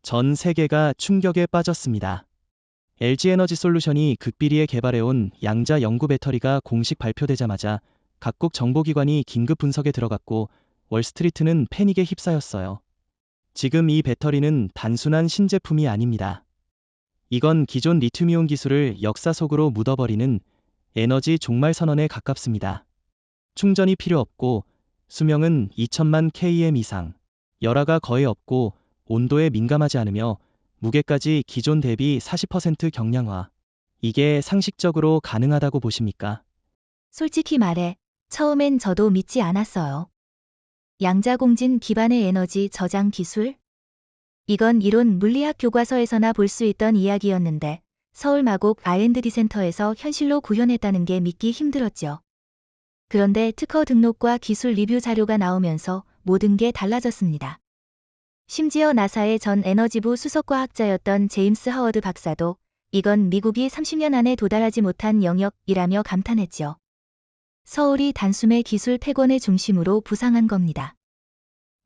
전 세계가 충격에 빠졌습니다. LG에너지솔루션이 극비리에 개발해온 양자 영구 배터리가 공식 발표되자마자 각국 정보기관이 긴급 분석에 들어갔고 월스트리트는 패닉에 휩싸였어요. 지금 이 배터리는 단순한 신제품이 아닙니다. 이건 기존 리튬이온 기술을 역사 속으로 묻어버리는 에너지 종말 선언에 가깝습니다. 충전이 필요 없고 수명은 2000만 km 이상, 열화가 거의 없고 온도에 민감하지 않으며 무게까지 기존 대비 40% 경량화. 이게 상식적으로 가능하다고 보십니까? 솔직히 말해, 처음엔 저도 믿지 않았어요. 양자공진 기반의 에너지 저장 기술? 이건 이론 물리학 교과서에서나 볼 수 있던 이야기였는데 서울 마곡 R&D 센터에서 현실로 구현했다는 게 믿기 힘들었죠. 그런데 특허 등록과 기술 리뷰 자료가 나오면서 모든 게 달라졌습니다. 심지어 나사의 전 에너지부 수석과학자였던 제임스 하워드 박사도 이건 미국이 30년 안에 도달하지 못한 영역이라며 감탄했죠. 서울이 단숨에 기술 패권의 중심으로 부상한 겁니다.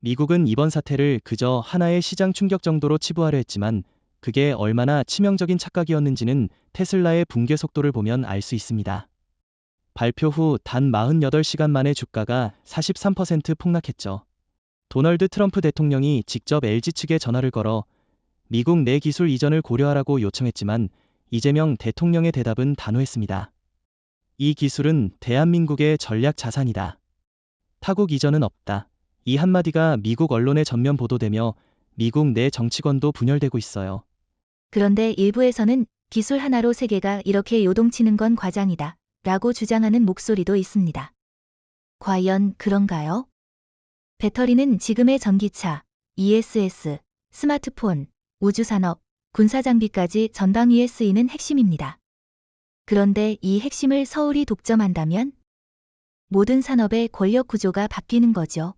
미국은 이번 사태를 그저 하나의 시장 충격 정도로 치부하려 했지만 그게 얼마나 치명적인 착각이었는지는 테슬라의 붕괴 속도를 보면 알 수 있습니다. 발표 후 단 48시간 만에 주가가 43% 폭락했죠. 도널드 트럼프 대통령이 직접 LG 측에 전화를 걸어 미국 내 기술 이전을 고려하라고 요청했지만 이재명 대통령의 대답은 단호했습니다. 이 기술은 대한민국의 전략 자산이다. 타국 이전은 없다. 이 한마디가 미국 언론에 전면 보도되며 미국 내 정치권도 분열되고 있어요. 그런데 일부에서는 기술 하나로 세계가 이렇게 요동치는 건 과장이다 라고 주장하는 목소리도 있습니다. 과연 그런가요? 배터리는 지금의 전기차, ESS, 스마트폰, 우주산업, 군사장비까지 전방위에 쓰이는 핵심입니다. 그런데 이 핵심을 서울이 독점한다면? 모든 산업의 권력 구조가 바뀌는 거죠.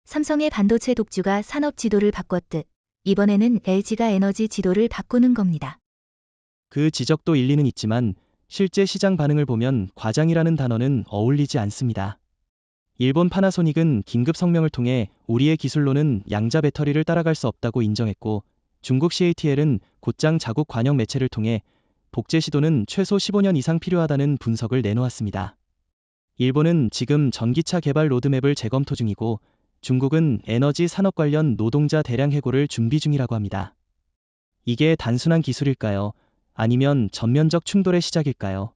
삼성의 반도체 독주가 산업 지도를 바꿨듯 이번에는 LG가 에너지 지도를 바꾸는 겁니다. 그 지적도 일리는 있지만 실제 시장 반응을 보면 과장이라는 단어는 어울리지 않습니다. 일본 파나소닉은 긴급 성명을 통해 우리의 기술로는 양자 배터리를 따라갈 수 없다고 인정했고 중국 CATL은 곧장 자국 관영 매체를 통해 복제 시도는 최소 15년 이상 필요하다는 분석을 내놓았습니다. 일본은 지금 전기차 개발 로드맵을 재검토 중이고 중국은 에너지 산업 관련 노동자 대량 해고를 준비 중이라고 합니다. 이게 단순한 기술일까요? 아니면 전면적 충돌의 시작일까요?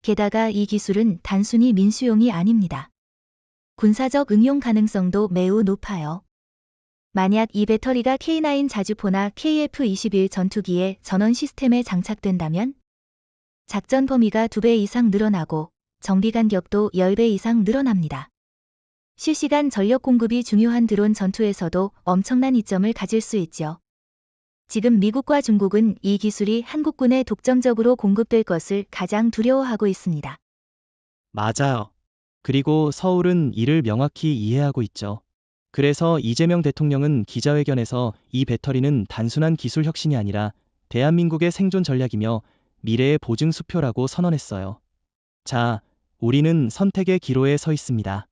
게다가 이 기술은 단순히 민수용이 아닙니다. 군사적 응용 가능성도 매우 높아요. 만약 이 배터리가 K9 자주포나 KF-21 전투기의 전원 시스템에 장착된다면 작전 범위가 2배 이상 늘어나고 정비 간격도 10배 이상 늘어납니다. 실시간 전력 공급이 중요한 드론 전투에서도 엄청난 이점을 가질 수 있죠. 지금 미국과 중국은 이 기술이 한국군에 독점적으로 공급될 것을 가장 두려워하고 있습니다. 맞아요. 그리고 서울은 이를 명확히 이해하고 있죠. 그래서 이재명 대통령은 기자회견에서 이 배터리는 단순한 기술 혁신이 아니라 대한민국의 생존 전략이며 미래의 보증 수표라고 선언했어요. 자, 우리는 선택의 기로에 서 있습니다.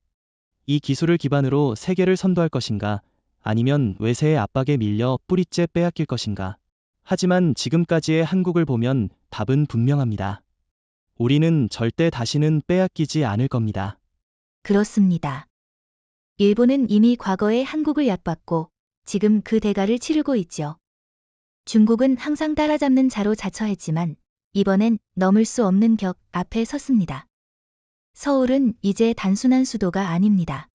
이 기술을 기반으로 세계를 선도할 것인가, 아니면 외세의 압박에 밀려 뿌리째 빼앗길 것인가. 하지만 지금까지의 한국을 보면 답은 분명합니다. 우리는 절대 다시는 빼앗기지 않을 겁니다. 그렇습니다. 일본은 이미 과거에 한국을 얕봤고 지금 그 대가를 치르고 있죠. 중국은 항상 따라잡는 자로 자처했지만 이번엔 넘을 수 없는 벽 앞에 섰습니다. 서울은 이제 단순한 수도가 아닙니다.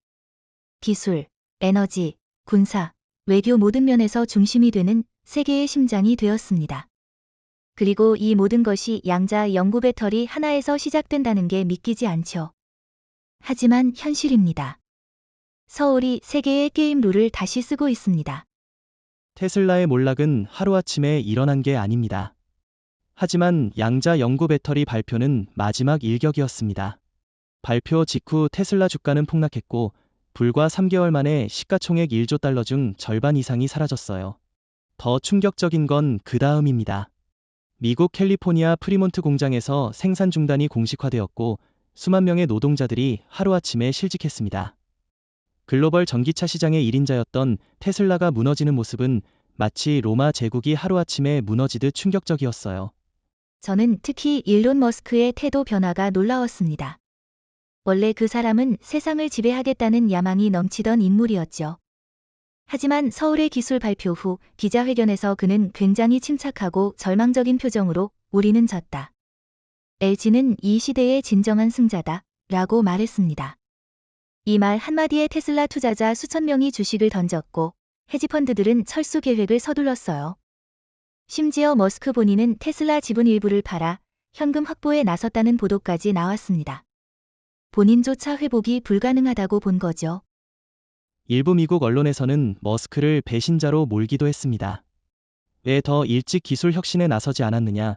기술, 에너지, 군사, 외교 모든 면에서 중심이 되는 세계의 심장이 되었습니다. 그리고 이 모든 것이 양자 영구 배터리 하나에서 시작된다는 게 믿기지 않죠. 하지만 현실입니다. 서울이 세계의 게임 룰을 다시 쓰고 있습니다. 테슬라의 몰락은 하루아침에 일어난 게 아닙니다. 하지만 양자 영구 배터리 발표는 마지막 일격이었습니다. 발표 직후 테슬라 주가는 폭락했고 불과 3개월 만에 시가총액 1조 달러 중 절반 이상이 사라졌어요. 더 충격적인 건 그 다음입니다. 미국 캘리포니아 프리몬트 공장에서 생산 중단이 공식화되었고 수만 명의 노동자들이 하루아침에 실직했습니다. 글로벌 전기차 시장의 1인자였던 테슬라가 무너지는 모습은 마치 로마 제국이 하루아침에 무너지듯 충격적이었어요. 저는 특히 일론 머스크의 태도 변화가 놀라웠습니다. 원래 그 사람은 세상을 지배하겠다는 야망이 넘치던 인물이었죠. 하지만 서울의 기술 발표 후 기자회견에서 그는 굉장히 침착하고 절망적인 표정으로 우리는 졌다. LG는 이 시대의 진정한 승자다. 라고 말했습니다. 이 말 한마디에 테슬라 투자자 수천 명이 주식을 던졌고 헤지펀드들은 철수 계획을 서둘렀어요. 심지어 머스크 본인은 테슬라 지분 일부를 팔아 현금 확보에 나섰다는 보도까지 나왔습니다. 본인조차 회복이 불가능하다고 본 거죠. 일부 미국 언론에서는 머스크를 배신자로 몰기도 했습니다. 왜 더 일찍 기술 혁신에 나서지 않았느냐,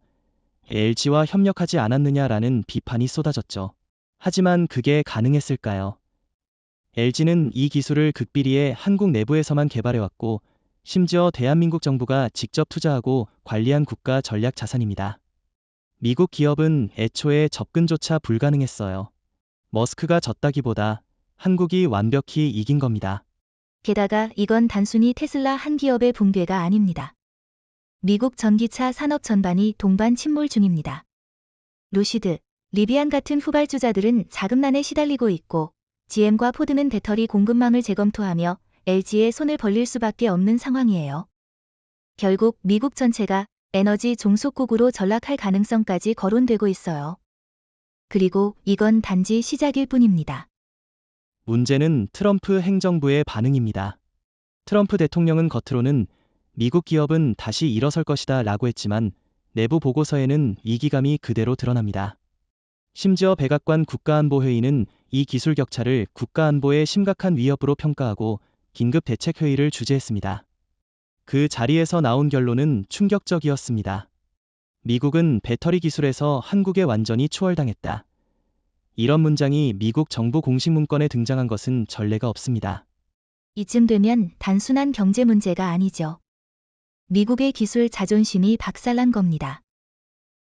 LG와 협력하지 않았느냐라는 비판이 쏟아졌죠. 하지만 그게 가능했을까요? LG는 이 기술을 극비리에 한국 내부에서만 개발해왔고, 심지어 대한민국 정부가 직접 투자하고 관리한 국가 전략 자산입니다. 미국 기업은 애초에 접근조차 불가능했어요. 머스크가 졌다기보다 한국이 완벽히 이긴 겁니다. 게다가 이건 단순히 테슬라 한 기업의 붕괴가 아닙니다. 미국 전기차 산업 전반이 동반 침몰 중입니다. 루시드, 리비안 같은 후발주자들은 자금난에 시달리고 있고 GM과 포드는 배터리 공급망을 재검토하며 LG에 손을 벌릴 수밖에 없는 상황이에요. 결국 미국 전체가 에너지 종속국으로 전락할 가능성까지 거론되고 있어요. 그리고 이건 단지 시작일 뿐입니다. 문제는 트럼프 행정부의 반응입니다. 트럼프 대통령은 겉으로는 미국 기업은 다시 일어설 것이다 라고 했지만 내부 보고서에는 위기감이 그대로 드러납니다. 심지어 백악관 국가안보회의는 이 기술 격차를 국가안보의 심각한 위협으로 평가하고 긴급 대책회의를 주재했습니다. 그 자리에서 나온 결론은 충격적이었습니다. 미국은 배터리 기술에서 한국에 완전히 추월당했다. 이런 문장이 미국 정부 공식 문건에 등장한 것은 전례가 없습니다. 이쯤 되면 단순한 경제 문제가 아니죠. 미국의 기술 자존심이 박살난 겁니다.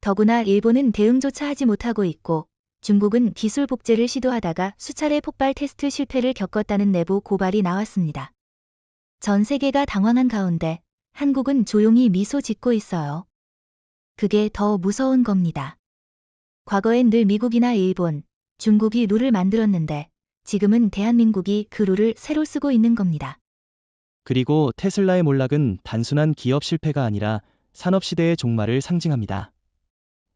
더구나 일본은 대응조차 하지 못하고 있고 중국은 기술 복제를 시도하다가 수차례 폭발 테스트 실패를 겪었다는 내부 고발이 나왔습니다. 전 세계가 당황한 가운데 한국은 조용히 미소 짓고 있어요. 그게 더 무서운 겁니다. 과거엔 늘 미국이나 일본, 중국이 룰을 만들었는데 지금은 대한민국이 그 룰을 새로 쓰고 있는 겁니다. 그리고 테슬라의 몰락은 단순한 기업 실패가 아니라 산업시대의 종말을 상징합니다.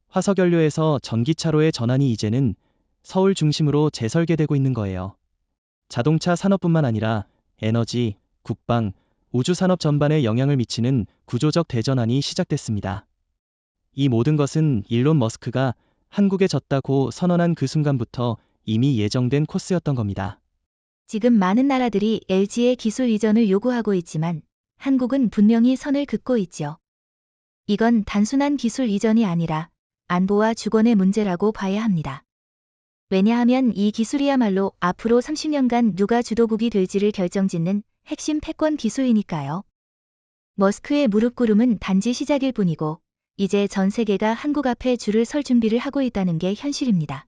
화석연료에서 전기차로의 전환이 이제는 서울 중심으로 재설계되고 있는 거예요. 자동차 산업뿐만 아니라 에너지, 국방, 우주산업 전반에 영향을 미치는 구조적 대전환이 시작됐습니다. 이 모든 것은 일론 머스크가 한국에 졌다고 선언한 그 순간부터 이미 예정된 코스였던 겁니다. 지금 많은 나라들이 LG의 기술 이전을 요구하고 있지만 한국은 분명히 선을 긋고 있죠. 이건 단순한 기술 이전이 아니라 안보와 주권의 문제라고 봐야 합니다. 왜냐하면 이 기술이야말로 앞으로 30년간 누가 주도국이 될지를 결정짓는 핵심 패권 기술이니까요. 머스크의 무릎 꿇음은 단지 시작일 뿐이고 이제 전 세계가 한국 앞에 줄을 설 준비를 하고 있다는 게 현실입니다.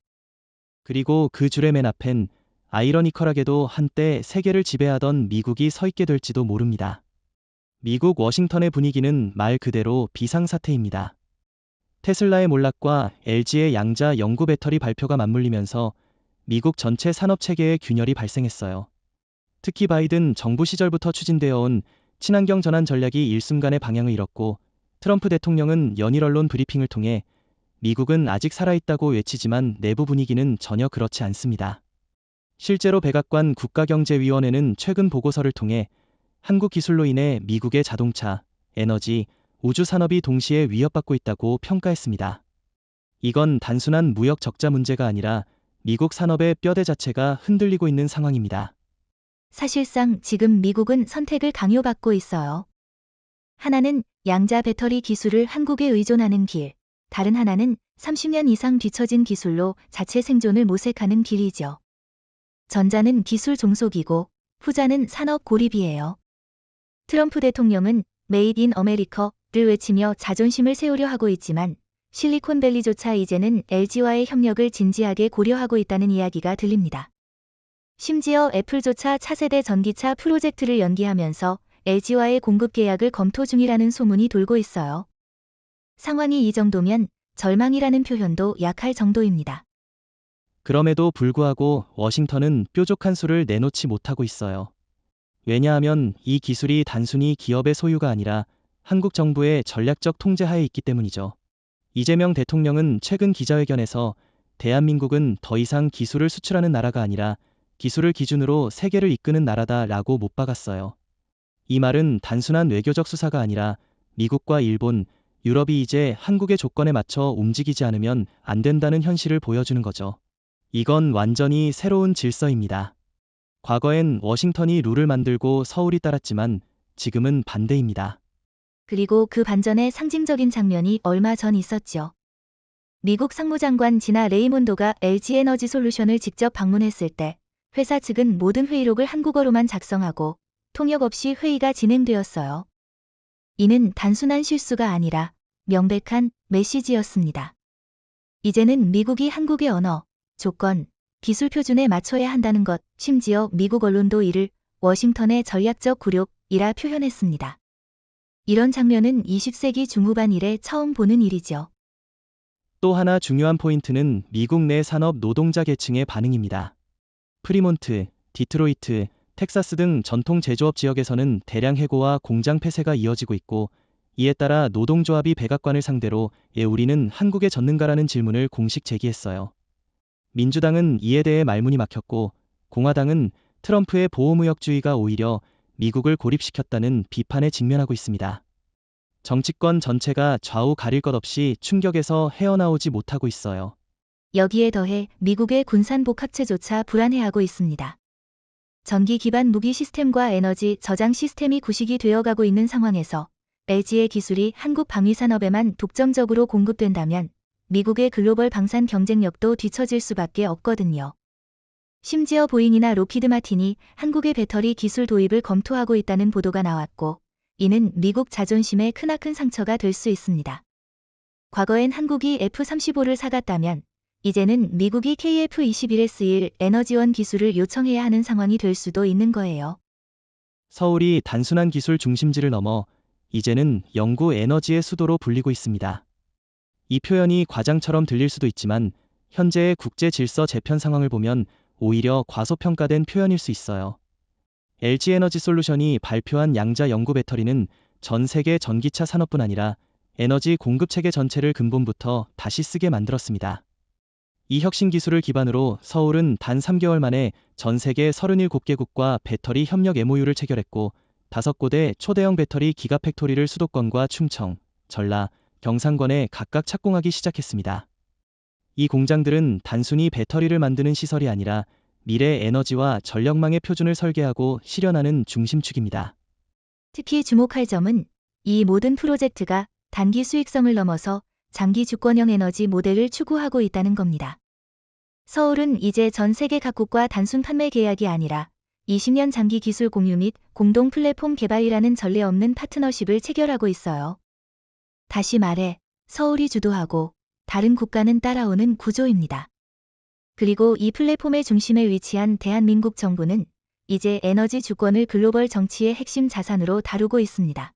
그리고 그 줄의 맨 앞엔 아이러니컬하게도 한때 세계를 지배하던 미국이 서 있게 될지도 모릅니다. 미국 워싱턴의 분위기는 말 그대로 비상사태입니다. 테슬라의 몰락과 LG의 양자 영구 배터리 발표가 맞물리면서 미국 전체 산업체계의 균열이 발생했어요. 특히 바이든 정부 시절부터 추진되어 온 친환경 전환 전략이 일순간에 방향을 잃었고 트럼프 대통령은 연일 언론 브리핑을 통해 미국은 아직 살아있다고 외치지만 내부 분위기는 전혀 그렇지 않습니다. 실제로 백악관 국가경제위원회는 최근 보고서를 통해 한국 기술로 인해 미국의 자동차, 에너지, 우주 산업이 동시에 위협받고 있다고 평가했습니다. 이건 단순한 무역 적자 문제가 아니라 미국 산업의 뼈대 자체가 흔들리고 있는 상황입니다. 사실상 지금 미국은 선택을 강요받고 있어요. 하나는 양자 배터리 기술을 한국에 의존하는 길, 다른 하나는 30년 이상 뒤처진 기술로 자체 생존을 모색하는 길이죠. 전자는 기술 종속이고 후자는 산업 고립이에요. 트럼프 대통령은 메이드 인 아메리카를 외치며 자존심을 세우려 하고 있지만 실리콘밸리조차 이제는 LG와의 협력을 진지하게 고려하고 있다는 이야기가 들립니다. 심지어 애플조차 차세대 전기차 프로젝트를 연기하면서 LG와의 공급 계약을 검토 중이라는 소문이 돌고 있어요. 상황이 이 정도면 절망이라는 표현도 약할 정도입니다. 그럼에도 불구하고 워싱턴은 뾰족한 수를 내놓지 못하고 있어요. 왜냐하면 이 기술이 단순히 기업의 소유가 아니라 한국 정부의 전략적 통제하에 있기 때문이죠. 이재명 대통령은 최근 기자회견에서 대한민국은 더 이상 기술을 수출하는 나라가 아니라 기술을 기준으로 세계를 이끄는 나라다라고 못 박았어요. 이 말은 단순한 외교적 수사가 아니라 미국과 일본, 유럽이 이제 한국의 조건에 맞춰 움직이지 않으면 안 된다는 현실을 보여주는 거죠. 이건 완전히 새로운 질서입니다. 과거엔 워싱턴이 룰을 만들고 서울이 따랐지만 지금은 반대입니다. 그리고 그 반전의 상징적인 장면이 얼마 전 있었죠. 미국 상무장관 지나 레이몬도가 LG에너지솔루션을 직접 방문했을 때 회사 측은 모든 회의록을 한국어로만 작성하고 통역 없이 회의가 진행되었어요. 이는 단순한 실수가 아니라 명백한 메시지였습니다. 이제는 미국이 한국의 언어, 조건, 기술 표준에 맞춰야 한다는 것, 심지어 미국 언론도 이를 워싱턴의 전략적 굴욕이라 표현했습니다. 이런 장면은 20세기 중후반 이래 처음 보는 일이죠. 또 하나 중요한 포인트는 미국 내 산업 노동자 계층의 반응입니다. 프리몬트, 디트로이트, 텍사스 등 전통 제조업 지역에서는 대량 해고와 공장 폐쇄가 이어지고 있고, 이에 따라 노동조합이 백악관을 상대로 우리는 한국의 젖는가라는 질문을 공식 제기했어요. 민주당은 이에 대해 말문이 막혔고, 공화당은 트럼프의 보호무역주의가 오히려 미국을 고립시켰다는 비판에 직면하고 있습니다. 정치권 전체가 좌우 가릴 것 없이 충격에서 헤어나오지 못하고 있어요. 여기에 더해 미국의 군산복합체조차 불안해하고 있습니다. 전기 기반 무기 시스템과 에너지 저장 시스템이 구식이 되어가고 있는 상황에서 LG의 기술이 한국 방위산업에만 독점적으로 공급된다면 미국의 글로벌 방산 경쟁력도 뒤처질 수밖에 없거든요. 심지어 보잉이나 로키드 마틴이 한국의 배터리 기술 도입을 검토하고 있다는 보도가 나왔고, 이는 미국 자존심에 크나큰 상처가 될 수 있습니다. 과거엔 한국이 F-35를 사갔다면 이제는 미국이 KF-21S1 에너지원 기술을 요청해야 하는 상황이 될 수도 있는 거예요. 서울이 단순한 기술 중심지를 넘어 이제는 영구 에너지의 수도로 불리고 있습니다. 이 표현이 과장처럼 들릴 수도 있지만 현재의 국제 질서 재편 상황을 보면 오히려 과소평가된 표현일 수 있어요. LG에너지솔루션이 발표한 양자 영구 배터리는 전 세계 전기차 산업뿐 아니라 에너지 공급 체계 전체를 근본부터 다시 쓰게 만들었습니다. 이 혁신 기술을 기반으로 서울은 단 3개월 만에 전 세계 37개국과 배터리 협력 MOU를 체결했고, 5곳의 초대형 배터리 기가팩토리를 수도권과 충청, 전라, 경상권에 각각 착공하기 시작했습니다. 이 공장들은 단순히 배터리를 만드는 시설이 아니라 미래 에너지와 전력망의 표준을 설계하고 실현하는 중심축입니다. 특히 주목할 점은 이 모든 프로젝트가 단기 수익성을 넘어서 장기 주권형 에너지 모델을 추구하고 있다는 겁니다. 서울은 이제 전 세계 각국과 단순 판매 계약이 아니라 20년 장기 기술 공유 및 공동 플랫폼 개발이라는 전례 없는 파트너십을 체결하고 있어요. 다시 말해, 서울이 주도하고 다른 국가는 따라오는 구조입니다. 그리고 이 플랫폼의 중심에 위치한 대한민국 정부는 이제 에너지 주권을 글로벌 정치의 핵심 자산으로 다루고 있습니다.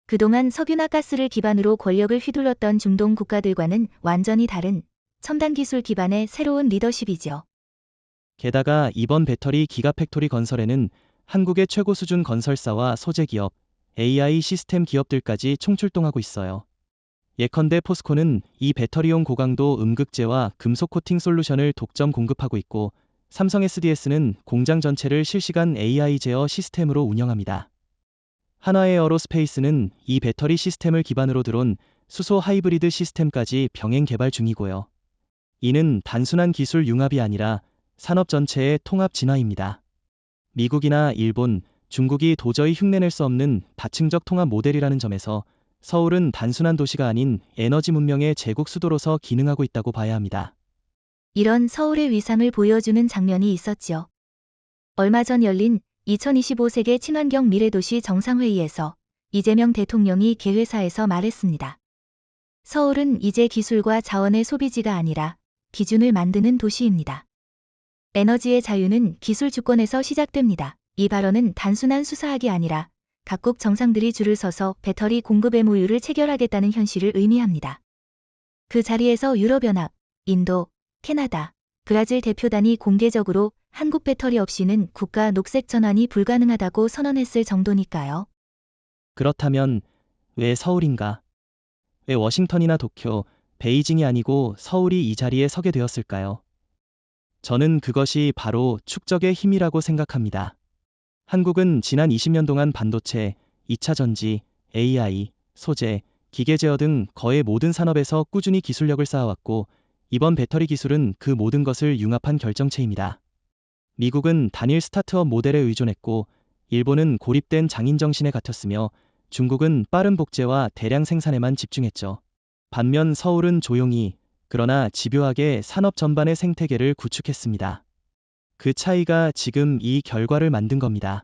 그동안 석유나 가스를 기반으로 권력을 휘둘렀던 중동 국가들과는 완전히 다른 첨단 기술 기반의 새로운 리더십이죠. 게다가 이번 배터리 기가팩토리 건설에는 한국의 최고 수준 건설사와 소재기업, AI 시스템 기업들까지 총출동하고 있어요. 예컨대 포스코는 이 배터리용 고강도 음극재와 금속 코팅 솔루션을 독점 공급하고 있고, 삼성 SDS는 공장 전체를 실시간 AI 제어 시스템으로 운영합니다. 한화에어로스페이스는 이 배터리 시스템을 기반으로 들은 수소 하이브리드 시스템까지 병행 개발 중이고요. 이는 단순한 기술 융합이 아니라 산업 전체의 통합 진화입니다. 미국이나 일본, 중국이 도저히 흉내낼 수 없는 다층적 통합 모델이라는 점에서 서울은 단순한 도시가 아닌 에너지 문명의 제국 수도로서 기능하고 있다고 봐야 합니다. 이런 서울의 위상을 보여주는 장면이 있었죠. 얼마 전 열린 2025 세계 친환경 미래도시 정상회의에서 이재명 대통령이 개회사에서 말했습니다. 서울은 이제 기술과 자원의 소비지가 아니라 기준을 만드는 도시입니다. 에너지의 자유는 기술 주권에서 시작됩니다. 이 발언은 단순한 수사학이 아니라 각국 정상들이 줄을 서서 배터리 공급 MOU를 체결하겠다는 현실을 의미합니다. 그 자리에서 유럽연합, 인도, 캐나다, 브라질 대표단이 공개적으로 한국 배터리 없이는 국가 녹색 전환이 불가능하다고 선언했을 정도니까요. 그렇다면 왜 서울인가? 왜 워싱턴이나 도쿄, 베이징이 아니고 서울이 이 자리에 서게 되었을까요? 저는 그것이 바로 축적의 힘이라고 생각합니다. 한국은 지난 20년 동안 반도체, 2차 전지, AI, 소재, 기계 제어 등 거의 모든 산업에서 꾸준히 기술력을 쌓아왔고, 이번 배터리 기술은 그 모든 것을 융합한 결정체입니다. 미국은 단일 스타트업 모델에 의존했고, 일본은 고립된 장인 정신에 갇혔으며, 중국은 빠른 복제와 대량 생산에만 집중했죠. 반면 서울은 조용히, 그러나 집요하게 산업 전반의 생태계를 구축했습니다. 그 차이가 지금 이 결과를 만든 겁니다.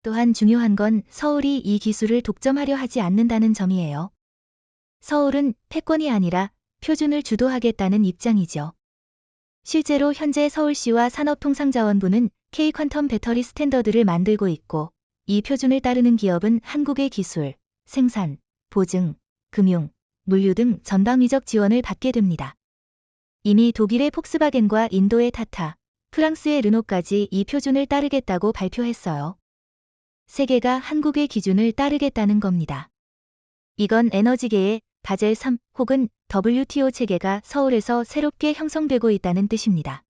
또한 중요한 건 서울이 이 기술을 독점하려 하지 않는다는 점이에요. 서울은 패권이 아니라 표준을 주도하겠다는 입장이죠. 실제로 현재 서울시와 산업통상자원부는 K-퀀텀 배터리 스탠더드를 만들고 있고, 이 표준을 따르는 기업은 한국의 기술, 생산, 보증, 금융, 물류 등 전방위적 지원을 받게 됩니다. 이미 독일의 폭스바겐과 인도의 타타, 프랑스의 르노까지 이 표준을 따르겠다고 발표했어요. 세계가 한국의 기준을 따르겠다는 겁니다. 이건 에너지계의 바젤 3 혹은 WTO 체계가 서울에서 새롭게 형성되고 있다는 뜻입니다.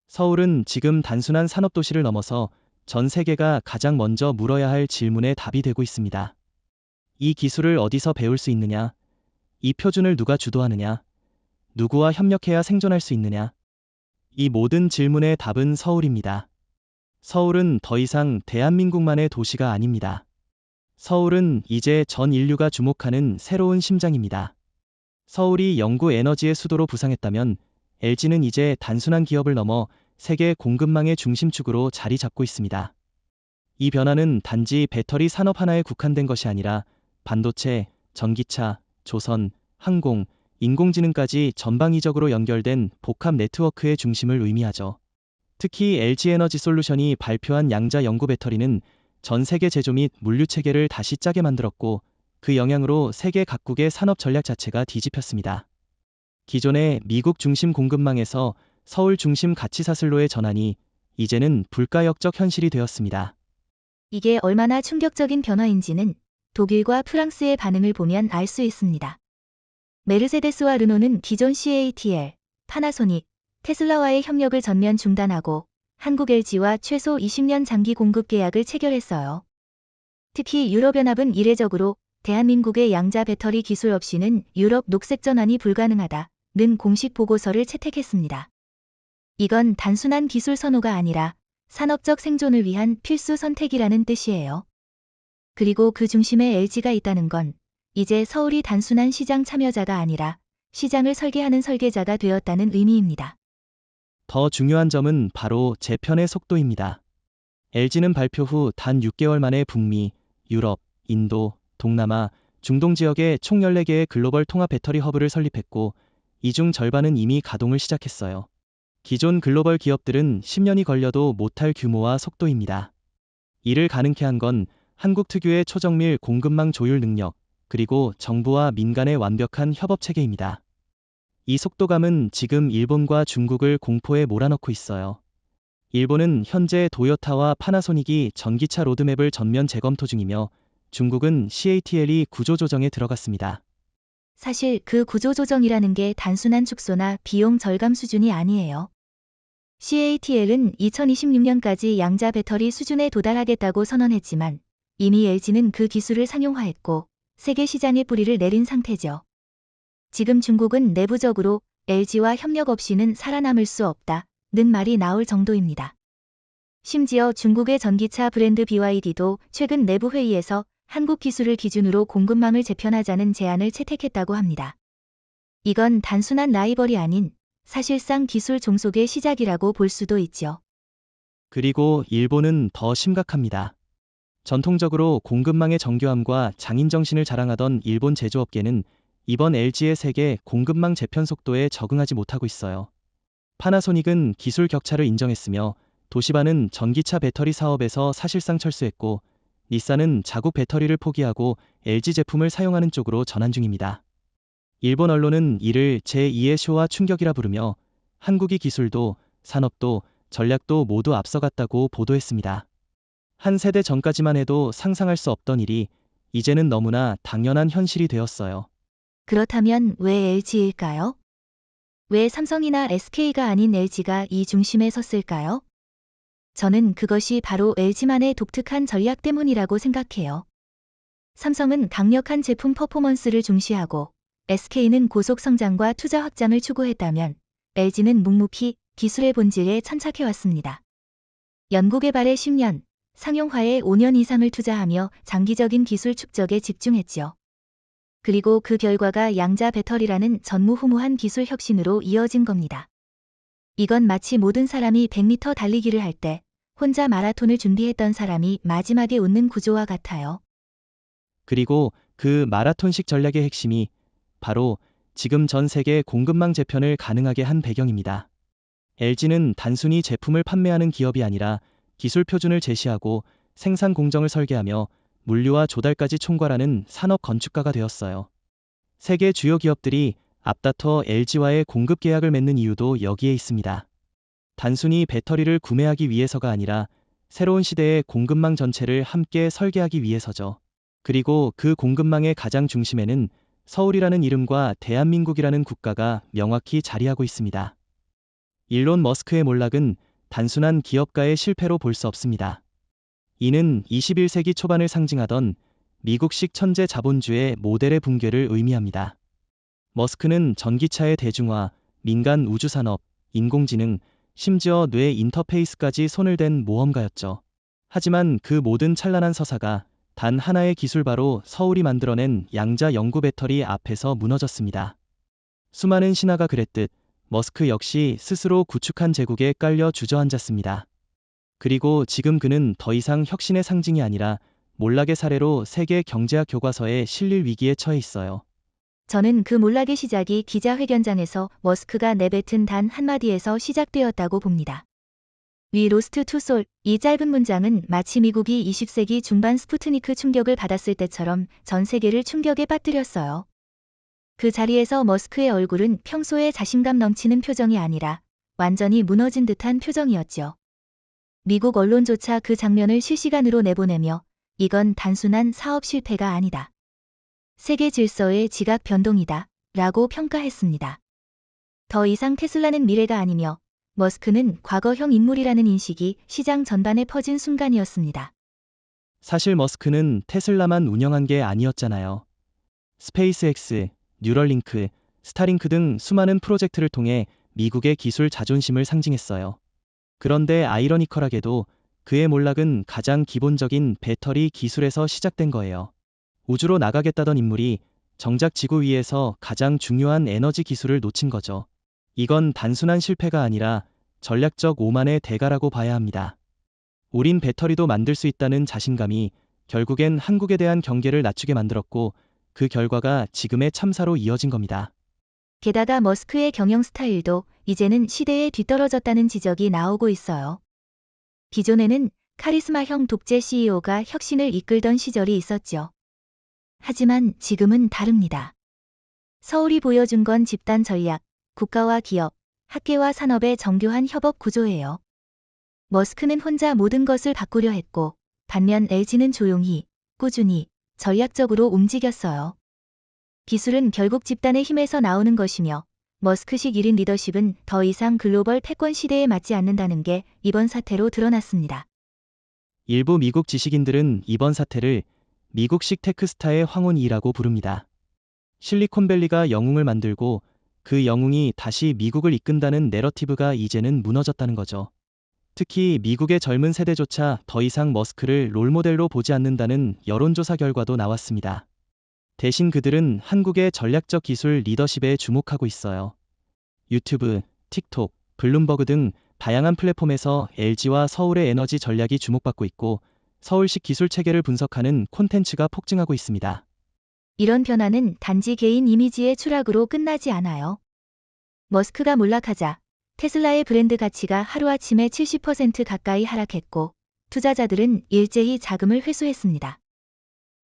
서울은 지금 단순한 산업도시를 넘어서 전 세계가 가장 먼저 물어야 할 질문의 답이 되고 있습니다. 이 기술을 어디서 배울 수 있느냐? 이 표준을 누가 주도하느냐? 누구와 협력해야 생존할 수 있느냐? 이 모든 질문의 답은 서울입니다. 서울은 더 이상 대한민국만의 도시가 아닙니다. 서울은 이제 전 인류가 주목하는 새로운 심장입니다. 서울이 영구 에너지의 수도로 부상했다면 LG는 이제 단순한 기업을 넘어 세계 공급망의 중심축으로 자리 잡고 있습니다. 이 변화는 단지 배터리 산업 하나에 국한된 것이 아니라 반도체, 전기차, 조선, 항공, 인공지능까지 전방위적으로 연결된 복합 네트워크의 중심을 의미하죠. 특히 LG에너지솔루션이 발표한 양자 영구 배터리는 전 세계 제조 및 물류 체계를 다시 짜게 만들었고, 그 영향으로 세계 각국의 산업 전략 자체가 뒤집혔습니다. 기존의 미국 중심 공급망에서 서울 중심 가치사슬로의 전환이 이제는 불가역적 현실이 되었습니다. 이게 얼마나 충격적인 변화인지는 독일과 프랑스의 반응을 보면 알 수 있습니다. 메르세데스와 르노는 기존 CATL, 파나소닉, 테슬라와의 협력을 전면 중단하고 한국 LG와 최소 20년 장기 공급 계약을 체결했어요. 특히 유럽연합은 이례적으로 대한민국의 양자 배터리 기술 없이는 유럽 녹색 전환이 불가능하다는 공식 보고서를 채택했습니다. 이건 단순한 기술 선호가 아니라 산업적 생존을 위한 필수 선택이라는 뜻이에요. 그리고 그 중심에 LG가 있다는 건 이제 서울이 단순한 시장 참여자가 아니라 시장을 설계하는 설계자가 되었다는 의미입니다. 더 중요한 점은 바로 재편의 속도입니다. LG는 발표 후 단 6개월 만에 북미, 유럽, 인도, 동남아, 중동 지역에 총 14개의 글로벌 통합 배터리 허브를 설립했고, 이 중 절반은 이미 가동을 시작했어요. 기존 글로벌 기업들은 10년이 걸려도 못할 규모와 속도입니다. 이를 가능케 한 건 한국 특유의 초정밀 공급망 조율 능력, 그리고 정부와 민간의 완벽한 협업 체계입니다. 이 속도감은 지금 일본과 중국을 공포에 몰아넣고 있어요. 일본은 현재 도요타와 파나소닉이 전기차 로드맵을 전면 재검토 중이며, 중국은 CATL이 구조조정에 들어갔습니다. 사실 그 구조조정이라는 게 단순한 축소나 비용 절감 수준이 아니에요. CATL은 2026년까지 양자 배터리 수준에 도달하겠다고 선언했지만 이미 LG는 그 기술을 상용화했고 세계 시장에 뿌리를 내린 상태죠. 지금 중국은 내부적으로 LG와 협력 없이는 살아남을 수 없다는 말이 나올 정도입니다. 심지어 중국의 전기차 브랜드 BYD도 최근 내부 회의에서 한국 기술을 기준으로 공급망을 재편하자는 제안을 채택했다고 합니다. 이건 단순한 라이벌이 아닌 사실상 기술 종속의 시작이라고 볼 수도 있죠. 그리고 일본은 더 심각합니다. 전통적으로 공급망의 정교함과 장인정신을 자랑하던 일본 제조업계는 이번 LG의 세계 공급망 재편 속도에 적응하지 못하고 있어요. 파나소닉은 기술 격차를 인정했으며 도시바는 전기차 배터리 사업에서 사실상 철수했고, 닛산은 자국 배터리를 포기하고 LG 제품을 사용하는 쪽으로 전환 중입니다. 일본 언론은 이를 제2의 쇼와 충격이라 부르며 한국이 기술도 산업도 전략도 모두 앞서갔다고 보도했습니다. 한 세대 전까지만 해도 상상할 수 없던 일이 이제는 너무나 당연한 현실이 되었어요. 그렇다면 왜 LG일까요? 왜 삼성이나 SK가 아닌 LG가 이 중심에 섰을까요? 저는 그것이 바로 LG만의 독특한 전략 때문이라고 생각해요. 삼성은 강력한 제품 퍼포먼스를 중시하고 SK는 고속 성장과 투자 확장을 추구했다면 LG는 묵묵히 기술의 본질에 천착해왔습니다. 연구개발에 10년, 상용화에 5년 이상을 투자하며 장기적인 기술 축적에 집중했지요. 그리고 그 결과가 양자 배터리라는 전무후무한 기술 혁신으로 이어진 겁니다. 이건 마치 모든 사람이 100m 달리기를 할 때 혼자 마라톤을 준비했던 사람이 마지막에 웃는 구조와 같아요. 그리고 그 마라톤식 전략의 핵심이 바로 지금 전 세계 공급망 재편을 가능하게 한 배경입니다. LG는 단순히 제품을 판매하는 기업이 아니라 기술 표준을 제시하고 생산 공정을 설계하며 물류와 조달까지 총괄하는 산업 건축가가 되었어요. 세계 주요 기업들이 앞다퉈 LG와의 공급 계약을 맺는 이유도 여기에 있습니다. 단순히 배터리를 구매하기 위해서가 아니라 새로운 시대의 공급망 전체를 함께 설계하기 위해서죠. 그리고 그 공급망의 가장 중심에는 서울이라는 이름과 대한민국이라는 국가가 명확히 자리하고 있습니다. 일론 머스크의 몰락은 단순한 기업가의 실패로 볼 수 없습니다. 이는 21세기 초반을 상징하던 미국식 천재 자본주의 모델의 붕괴를 의미합니다. 머스크는 전기차의 대중화, 민간 우주산업, 인공지능, 심지어 뇌 인터페이스까지 손을 댄 모험가였죠. 하지만 그 모든 찬란한 서사가 단 하나의 기술 바로 서울이 만들어낸 양자 연구 배터리 앞에서 무너졌습니다. 수많은 신화가 그랬듯 머스크 역시 스스로 구축한 제국에 깔려 주저앉았습니다. 그리고 지금 그는 더 이상 혁신의 상징이 아니라 몰락의 사례로 세계 경제학 교과서에 실릴 위기에 처해 있어요. 저는 그 몰락의 시작이 기자회견장에서 머스크가 내뱉은 단 한마디에서 시작되었다고 봅니다. We lost to soul. 이 짧은 문장은 마치 미국이 20세기 중반 스푸트니크 충격을 받았을 때처럼 전 세계를 충격에 빠뜨렸어요. 그 자리에서 머스크의 얼굴은 평소에 자신감 넘치는 표정이 아니라 완전히 무너진 듯한 표정이었죠. 미국 언론조차 그 장면을 실시간으로 내보내며 이건 단순한 사업 실패가 아니다. 세계 질서의 지각 변동이다. 라고 평가했습니다. 더 이상 테슬라는 미래가 아니며 머스크는 과거형 인물이라는 인식이 시장 전반에 퍼진 순간이었습니다. 사실 머스크는 테슬라만 운영한 게 아니었잖아요. 스페이스X, 뉴럴링크, 스타링크 등 수많은 프로젝트를 통해 미국의 기술 자존심을 상징했어요. 그런데 아이러니컬하게도 그의 몰락은 가장 기본적인 배터리 기술에서 시작된 거예요. 우주로 나가겠다던 인물이 정작 지구 위에서 가장 중요한 에너지 기술을 놓친 거죠. 이건 단순한 실패가 아니라 전략적 오만의 대가라고 봐야 합니다. 우린 배터리도 만들 수 있다는 자신감이 결국엔 한국에 대한 경계를 낮추게 만들었고 그 결과가 지금의 참사로 이어진 겁니다. 게다가 머스크의 경영 스타일도 이제는 시대에 뒤떨어졌다는 지적이 나오고 있어요. 기존에는 카리스마형 독재 CEO가 혁신을 이끌던 시절이 있었죠. 하지만 지금은 다릅니다. 서울이 보여준 건 집단 전략, 국가와 기업, 학계와 산업의 정교한 협업 구조예요. 머스크는 혼자 모든 것을 바꾸려 했고, 반면 LG는 조용히, 꾸준히, 전략적으로 움직였어요. 기술은 결국 집단의 힘에서 나오는 것이며, 머스크식 1인 리더십은 더 이상 글로벌 패권 시대에 맞지 않는다는 게 이번 사태로 드러났습니다. 일부 미국 지식인들은 이번 사태를 미국식 테크스타의 황혼이라고 부릅니다. 실리콘밸리가 영웅을 만들고 그 영웅이 다시 미국을 이끈다는 내러티브가 이제는 무너졌다는 거죠. 특히 미국의 젊은 세대조차 더 이상 머스크를 롤모델로 보지 않는다는 여론조사 결과도 나왔습니다. 대신 그들은 한국의 전략적 기술 리더십에 주목하고 있어요. 유튜브, 틱톡, 블룸버그 등 다양한 플랫폼에서 LG와 서울의 에너지 전략이 주목받고 있고 서울식 기술 체계를 분석하는 콘텐츠가 폭증하고 있습니다. 이런 변화는 단지 개인 이미지의 추락으로 끝나지 않아요. 머스크가 몰락하자 테슬라의 브랜드 가치가 하루아침에 70% 가까이 하락했고 투자자들은 일제히 자금을 회수했습니다.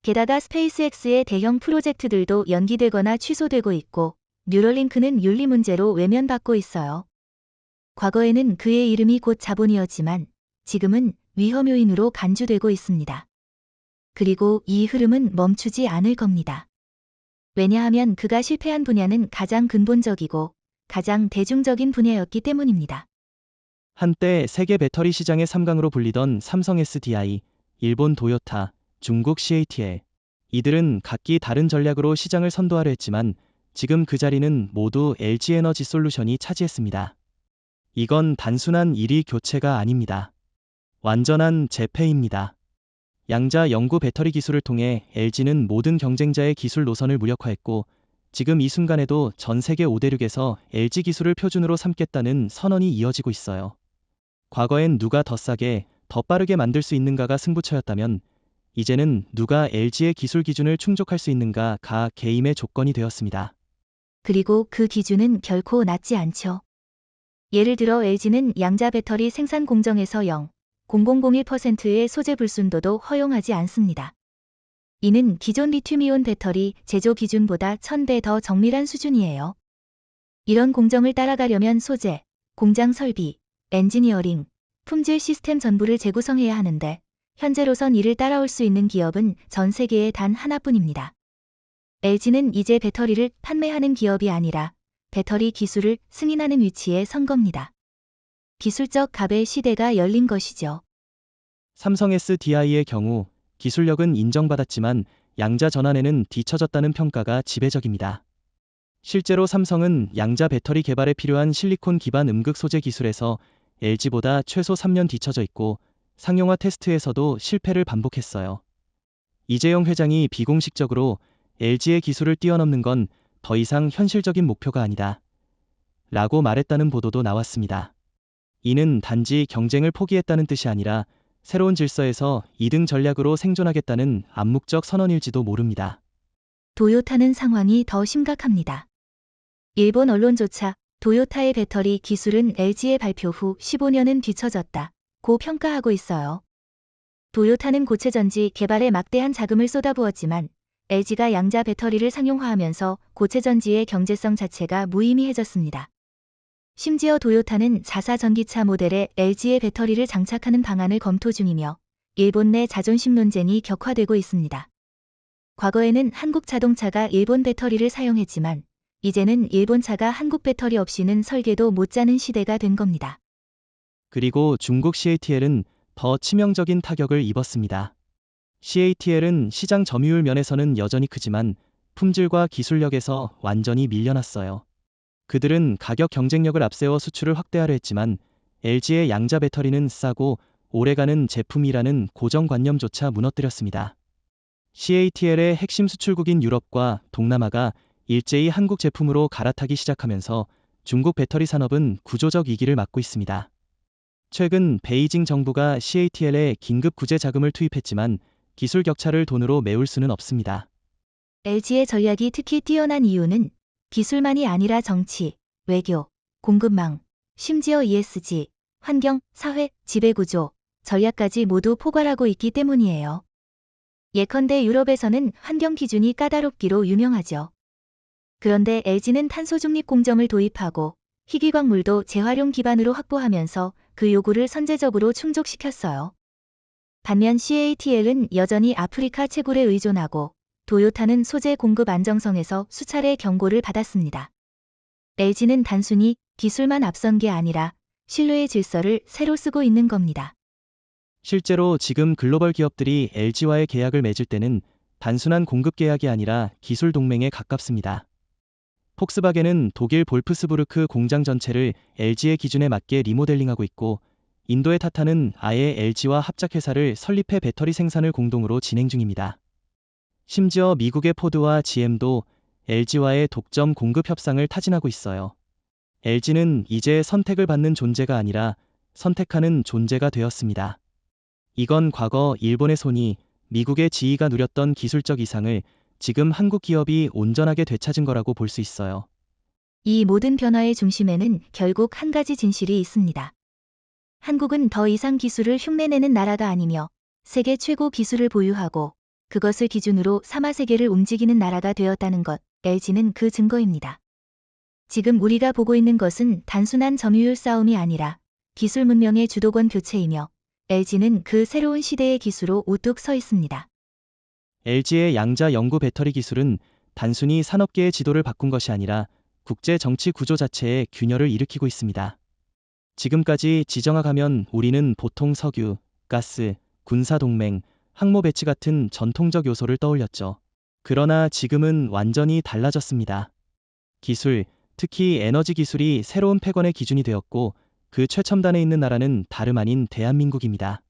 게다가 스페이스X의 대형 프로젝트들도 연기되거나 취소되고 있고 뉴럴링크는 윤리 문제로 외면받고 있어요. 과거에는 그의 이름이 곧 자본이었지만 지금은 위험 요인으로 간주되고 있습니다. 그리고 이 흐름은 멈추지 않을 겁니다. 왜냐하면 그가 실패한 분야는 가장 근본적이고 가장 대중적인 분야였기 때문입니다. 한때 세계 배터리 시장의 3강으로 불리던 삼성 SDI, 일본 도요타, 중국 CATL. 이들은 각기 다른 전략으로 시장을 선도하려 했지만 지금 그 자리는 모두 LG에너지솔루션이 차지했습니다. 이건 단순한 1위 교체가 아닙니다. 완전한 재패입니다. 양자 영구 배터리 기술을 통해 LG는 모든 경쟁자의 기술 노선을 무력화했고 지금 이 순간에도 전 세계 5대륙에서 LG 기술을 표준으로 삼겠다는 선언이 이어지고 있어요. 과거엔 누가 더 싸게, 더 빠르게 만들 수 있는가가 승부처였다면 이제는 누가 LG의 기술 기준을 충족할 수 있는가가 게임의 조건이 되었습니다. 그리고 그 기준은 결코 낮지 않죠. 예를 들어 LG는 양자 배터리 생산 공정에서 0.0001%의 소재 불순도도 허용하지 않습니다. 이는 기존 리튬이온 배터리 제조 기준보다 1000배 더 정밀한 수준이에요. 이런 공정을 따라가려면 소재, 공장 설비, 엔지니어링, 품질 시스템 전부를 재구성해야 하는데 현재로선 이를 따라올 수 있는 기업은 전 세계에 단 하나뿐입니다. LG는 이제 배터리를 판매하는 기업이 아니라 배터리 기술을 승인하는 위치에 선 겁니다. 기술적 갑의 시대가 열린 것이죠. 삼성 SDI의 경우 기술력은 인정받았지만 양자 전환에는 뒤처졌다는 평가가 지배적입니다. 실제로 삼성은 양자 배터리 개발에 필요한 실리콘 기반 음극 소재 기술에서 LG보다 최소 3년 뒤처져 있고 상용화 테스트에서도 실패를 반복했어요. 이재용 회장이 비공식적으로 LG의 기술을 뛰어넘는 건 더 이상 현실적인 목표가 아니다. 라고 말했다는 보도도 나왔습니다. 이는 단지 경쟁을 포기했다는 뜻이 아니라 새로운 질서에서 2등 전략으로 생존하겠다는 암묵적 선언일지도 모릅니다. 도요타는 상황이 더 심각합니다. 일본 언론조차 도요타의 배터리 기술은 LG의 발표 후 15년은 뒤처졌다고 평가하고 있어요. 도요타는 고체전지 개발에 막대한 자금을 쏟아부었지만 LG가 양자 배터리를 상용화하면서 고체전지의 경제성 자체가 무의미해졌습니다. 심지어 도요타는 자사 전기차 모델에 LG의 배터리를 장착하는 방안을 검토 중이며 일본 내 자존심 논쟁이 격화되고 있습니다. 과거에는 한국 자동차가 일본 배터리를 사용했지만 이제는 일본 차가 한국 배터리 없이는 설계도 못 짜는 시대가 된 겁니다. 그리고 중국 CATL은 더 치명적인 타격을 입었습니다. CATL은 시장 점유율 면에서는 여전히 크지만 품질과 기술력에서 완전히 밀려났어요. 그들은 가격 경쟁력을 앞세워 수출을 확대하려 했지만 LG의 양자 배터리는 싸고 오래가는 제품이라는 고정관념조차 무너뜨렸습니다. CATL의 핵심 수출국인 유럽과 동남아가 일제히 한국 제품으로 갈아타기 시작하면서 중국 배터리 산업은 구조적 위기를 맞고 있습니다. 최근 베이징 정부가 CATL에 긴급 구제 자금을 투입했지만 기술 격차를 돈으로 메울 수는 없습니다. LG의 전략이 특히 뛰어난 이유는 기술만이 아니라 정치, 외교, 공급망, 심지어 ESG, 환경, 사회, 지배구조, 전략까지 모두 포괄하고 있기 때문이에요. 예컨대 유럽에서는 환경 기준이 까다롭기로 유명하죠. 그런데 LG는 탄소 중립 공정을 도입하고 희귀광물도 재활용 기반으로 확보하면서 그 요구를 선제적으로 충족시켰어요. 반면 CATL은 여전히 아프리카 채굴에 의존하고 도요타는 소재 공급 안정성에서 수차례 경고를 받았습니다. LG는 단순히 기술만 앞선 게 아니라 신뢰의 질서를 새로 쓰고 있는 겁니다. 실제로 지금 글로벌 기업들이 LG와의 계약을 맺을 때는 단순한 공급 계약이 아니라 기술 동맹에 가깝습니다. 폭스바겐은 독일 볼프스부르크 공장 전체를 LG의 기준에 맞게 리모델링하고 있고 인도의 타타는 아예 LG와 합작회사를 설립해 배터리 생산을 공동으로 진행 중입니다. 심지어 미국의 포드와 GM도 LG와의 독점 공급 협상을 타진하고 있어요. LG는 이제 선택을 받는 존재가 아니라 선택하는 존재가 되었습니다. 이건 과거 일본의 손이 미국의 지위가 누렸던 기술적 이상을 지금 한국 기업이 온전하게 되찾은 거라고 볼 수 있어요. 이 모든 변화의 중심에는 결국 한 가지 진실이 있습니다. 한국은 더 이상 기술을 흉내내는 나라가 아니며 세계 최고 기술을 보유하고 그것을 기준으로 삼아세계를 움직이는 나라가 되었다는 것, LG는 그 증거입니다. 지금 우리가 보고 있는 것은 단순한 점유율 싸움이 아니라 기술 문명의 주도권 교체이며 LG는 그 새로운 시대의 기수로 우뚝 서 있습니다. LG의 양자 영구 배터리 기술은 단순히 산업계의 지도를 바꾼 것이 아니라 국제 정치 구조 자체에 균열을 일으키고 있습니다. 지금까지 지정학하면 우리는 보통 석유, 가스, 군사동맹, 항모 배치 같은 전통적 요소를 떠올렸죠. 그러나 지금은 완전히 달라졌습니다. 기술, 특히 에너지 기술이 새로운 패권의 기준이 되었고 그 최첨단에 있는 나라는 다름 아닌 대한민국입니다.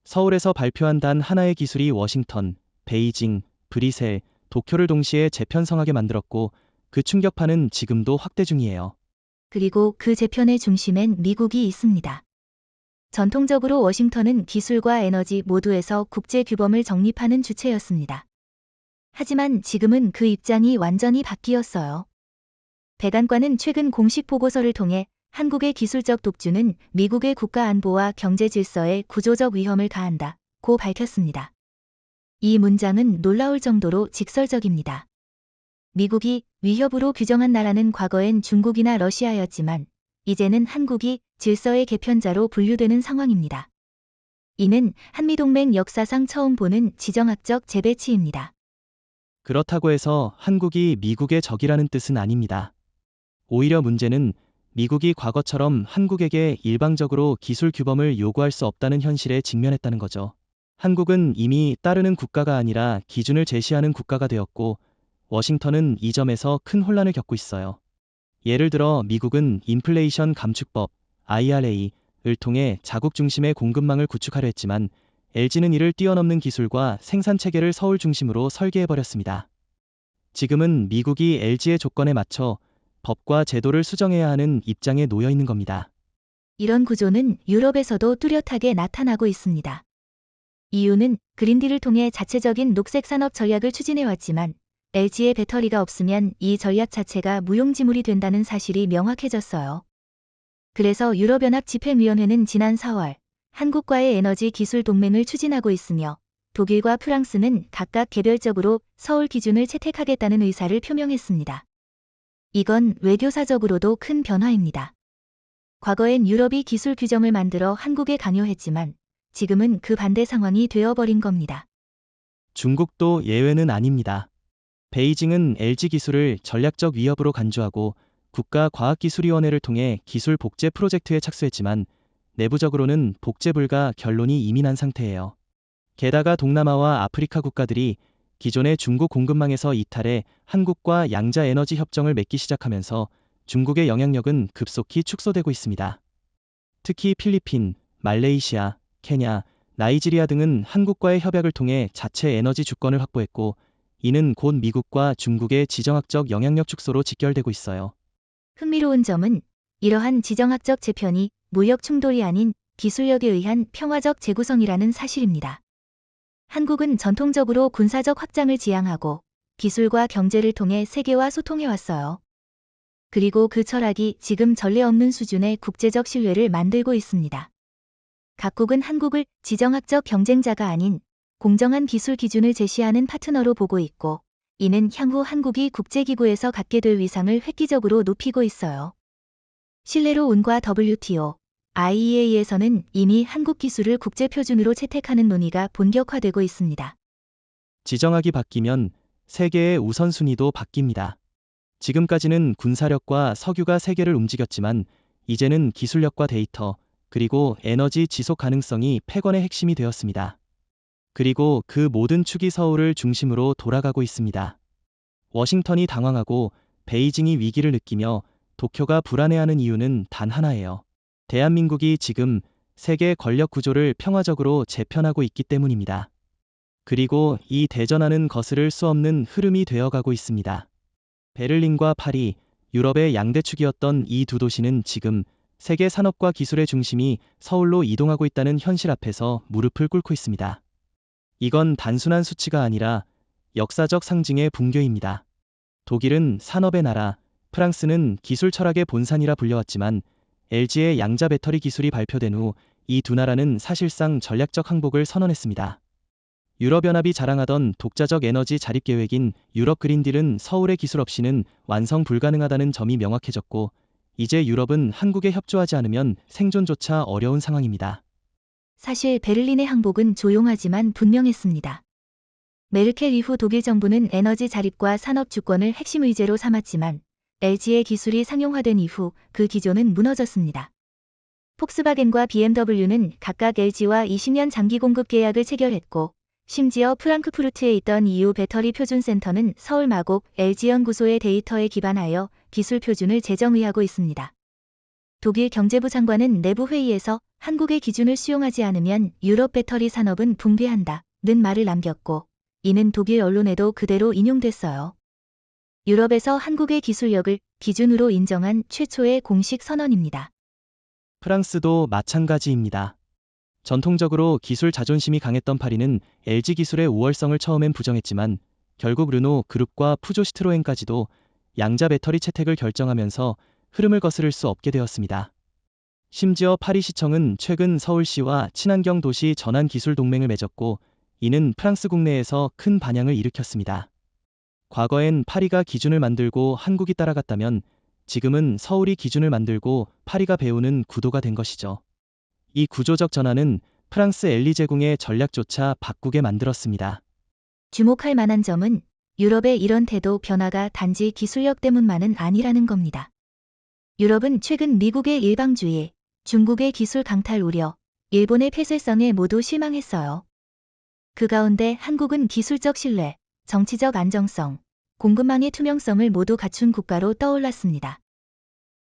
서울에서 발표한 단 하나의 기술이 워싱턴, 베이징, 브뤼셀, 도쿄를 동시에 재편성하게 만들었고 그 충격파는 지금도 확대 중이에요. 그리고 그 재편의 중심엔 미국이 있습니다. 전통적으로 워싱턴은 기술과 에너지 모두에서 국제 규범을 정립하는 주체였습니다. 하지만 지금은 그 입장이 완전히 바뀌었어요. 백안과는 최근 공식 보고서를 통해 한국의 기술적 독주는 미국의 국가 안보와 경제 질서에 구조적 위험을 가한다고 밝혔습니다. 이 문장은 놀라울 정도로 직설적입니다. 미국이 위협으로 규정한 나라는 과거엔 중국이나 러시아였지만 이제는 한국이 질서의 개편자로 분류되는 상황입니다. 이는 한미동맹 역사상 처음 보는 지정학적 재배치입니다. 그렇다고 해서 한국이 미국의 적이라는 뜻은 아닙니다. 오히려 문제는 미국이 과거처럼 한국에게 일방적으로 기술 규범을 요구할 수 없다는 현실에 직면했다는 거죠. 한국은 이미 따르는 국가가 아니라 기준을 제시하는 국가가 되었고 워싱턴은 이 점에서 큰 혼란을 겪고 있어요. 예를 들어 미국은 인플레이션 감축법 IRA를 통해 자국 중심의 공급망을 구축하려 했지만 LG는 이를 뛰어넘는 기술과 생산 체계를 서울 중심으로 설계해버렸습니다. 지금은 미국이 LG의 조건에 맞춰 법과 제도를 수정해야 하는 입장에 놓여 있는 겁니다. 이런 구조는 유럽에서도 뚜렷하게 나타나고 있습니다. EU는 그린딜을 통해 자체적인 녹색 산업 전략을 추진해왔지만 LG의 배터리가 없으면 이 전략 자체가 무용지물이 된다는 사실이 명확해졌어요. 그래서 유럽연합 집행위원회는 지난 4월 한국과의 에너지 기술 동맹을 추진하고 있으며 독일과 프랑스는 각각 개별적으로 서울 기준을 채택하겠다는 의사를 표명했습니다. 이건 외교사적으로도 큰 변화입니다. 과거엔 유럽이 기술 규정을 만들어 한국에 강요했지만 지금은 그 반대 상황이 되어버린 겁니다. 중국도 예외는 아닙니다. 베이징은 LG 기술을 전략적 위협으로 간주하고 국가과학기술위원회를 통해 기술 복제 프로젝트에 착수했지만 내부적으로는 복제 불가 결론이 이미 난 상태예요. 게다가 동남아와 아프리카 국가들이 기존의 중국 공급망에서 이탈해 한국과 양자 에너지 협정을 맺기 시작하면서 중국의 영향력은 급속히 축소되고 있습니다. 특히 필리핀, 말레이시아, 케냐, 나이지리아 등은 한국과의 협약을 통해 자체 에너지 주권을 확보했고 이는 곧 미국과 중국의 지정학적 영향력 축소로 직결되고 있어요. 흥미로운 점은 이러한 지정학적 재편이 무역 충돌이 아닌 기술력에 의한 평화적 재구성이라는 사실입니다. 한국은 전통적으로 군사적 확장을 지향하고 기술과 경제를 통해 세계와 소통해왔어요. 그리고 그 철학이 지금 전례 없는 수준의 국제적 신뢰를 만들고 있습니다. 각국은 한국을 지정학적 경쟁자가 아닌 공정한 기술 기준을 제시하는 파트너로 보고 있고 이는 향후 한국이 국제기구에서 갖게 될 위상을 획기적으로 높이고 있어요. 실내로 운과 WTO, IEA에서는 이미 한국 기술을 국제표준으로 채택하는 논의가 본격화되고 있습니다. 지정학이 바뀌면 세계의 우선순위도 바뀝니다. 지금까지는 군사력과 석유가 세계를 움직였지만 이제는 기술력과 데이터, 그리고 에너지 지속 가능성이 패권의 핵심이 되었습니다. 그리고 그 모든 축이 서울을 중심으로 돌아가고 있습니다. 워싱턴이 당황하고 베이징이 위기를 느끼며 도쿄가 불안해하는 이유는 단 하나예요. 대한민국이 지금 세계 권력 구조를 평화적으로 재편하고 있기 때문입니다. 그리고 이 대전하는 거스를 수 없는 흐름이 되어가고 있습니다. 베를린과 파리, 유럽의 양대축이었던 이 두 도시는 지금 세계 산업과 기술의 중심이 서울로 이동하고 있다는 현실 앞에서 무릎을 꿇고 있습니다. 이건 단순한 수치가 아니라 역사적 상징의 붕괴입니다. 독일은 산업의 나라, 프랑스는 기술 철학의 본산이라 불려왔지만 LG의 양자 배터리 기술이 발표된 후 이 두 나라는 사실상 전략적 항복을 선언했습니다. 유럽연합이 자랑하던 독자적 에너지 자립 계획인 유럽 그린딜은 서울의 기술 없이는 완성 불가능하다는 점이 명확해졌고, 이제 유럽은 한국에 협조하지 않으면 생존조차 어려운 상황입니다. 사실 베를린의 항복은 조용하지만 분명했습니다. 메르켈 이후 독일 정부는 에너지 자립과 산업 주권을 핵심 의제로 삼았지만 LG의 기술이 상용화된 이후 그 기조는 무너졌습니다. 폭스바겐과 BMW는 각각 LG와 20년 장기 공급 계약을 체결했고, 심지어 프랑크푸르트에 있던 EU 배터리 표준센터는 서울 마곡 LG 연구소의 데이터에 기반하여 기술 표준을 재정의하고 있습니다. 독일 경제부 장관은 내부 회의에서 한국의 기준을 수용하지 않으면 유럽 배터리 산업은 붕괴한다는 말을 남겼고, 이는 독일 언론에도 그대로 인용됐어요. 유럽에서 한국의 기술력을 기준으로 인정한 최초의 공식 선언입니다. 프랑스도 마찬가지입니다. 전통적으로 기술 자존심이 강했던 파리는 LG 기술의 우월성을 처음엔 부정했지만 결국 르노 그룹과 푸조 시트로엔까지도 양자 배터리 채택을 결정하면서 흐름을 거스를 수 없게 되었습니다. 심지어 파리시청은 최근 서울시와 친환경 도시 전환 기술 동맹을 맺었고, 이는 프랑스 국내에서 큰 반향을 일으켰습니다. 과거엔 파리가 기준을 만들고 한국이 따라갔다면 지금은 서울이 기준을 만들고 파리가 배우는 구도가 된 것이죠. 이 구조적 전환은 프랑스 엘리제궁의 전략조차 바꾸게 만들었습니다. 주목할 만한 점은 유럽의 이런 태도 변화가 단지 기술력 때문만은 아니라는 겁니다. 유럽은 최근 미국의 일방주의, 중국의 기술 강탈 우려, 일본의 폐쇄성에 모두 실망했어요. 그 가운데 한국은 기술적 신뢰, 정치적 안정성, 공급망의 투명성을 모두 갖춘 국가로 떠올랐습니다.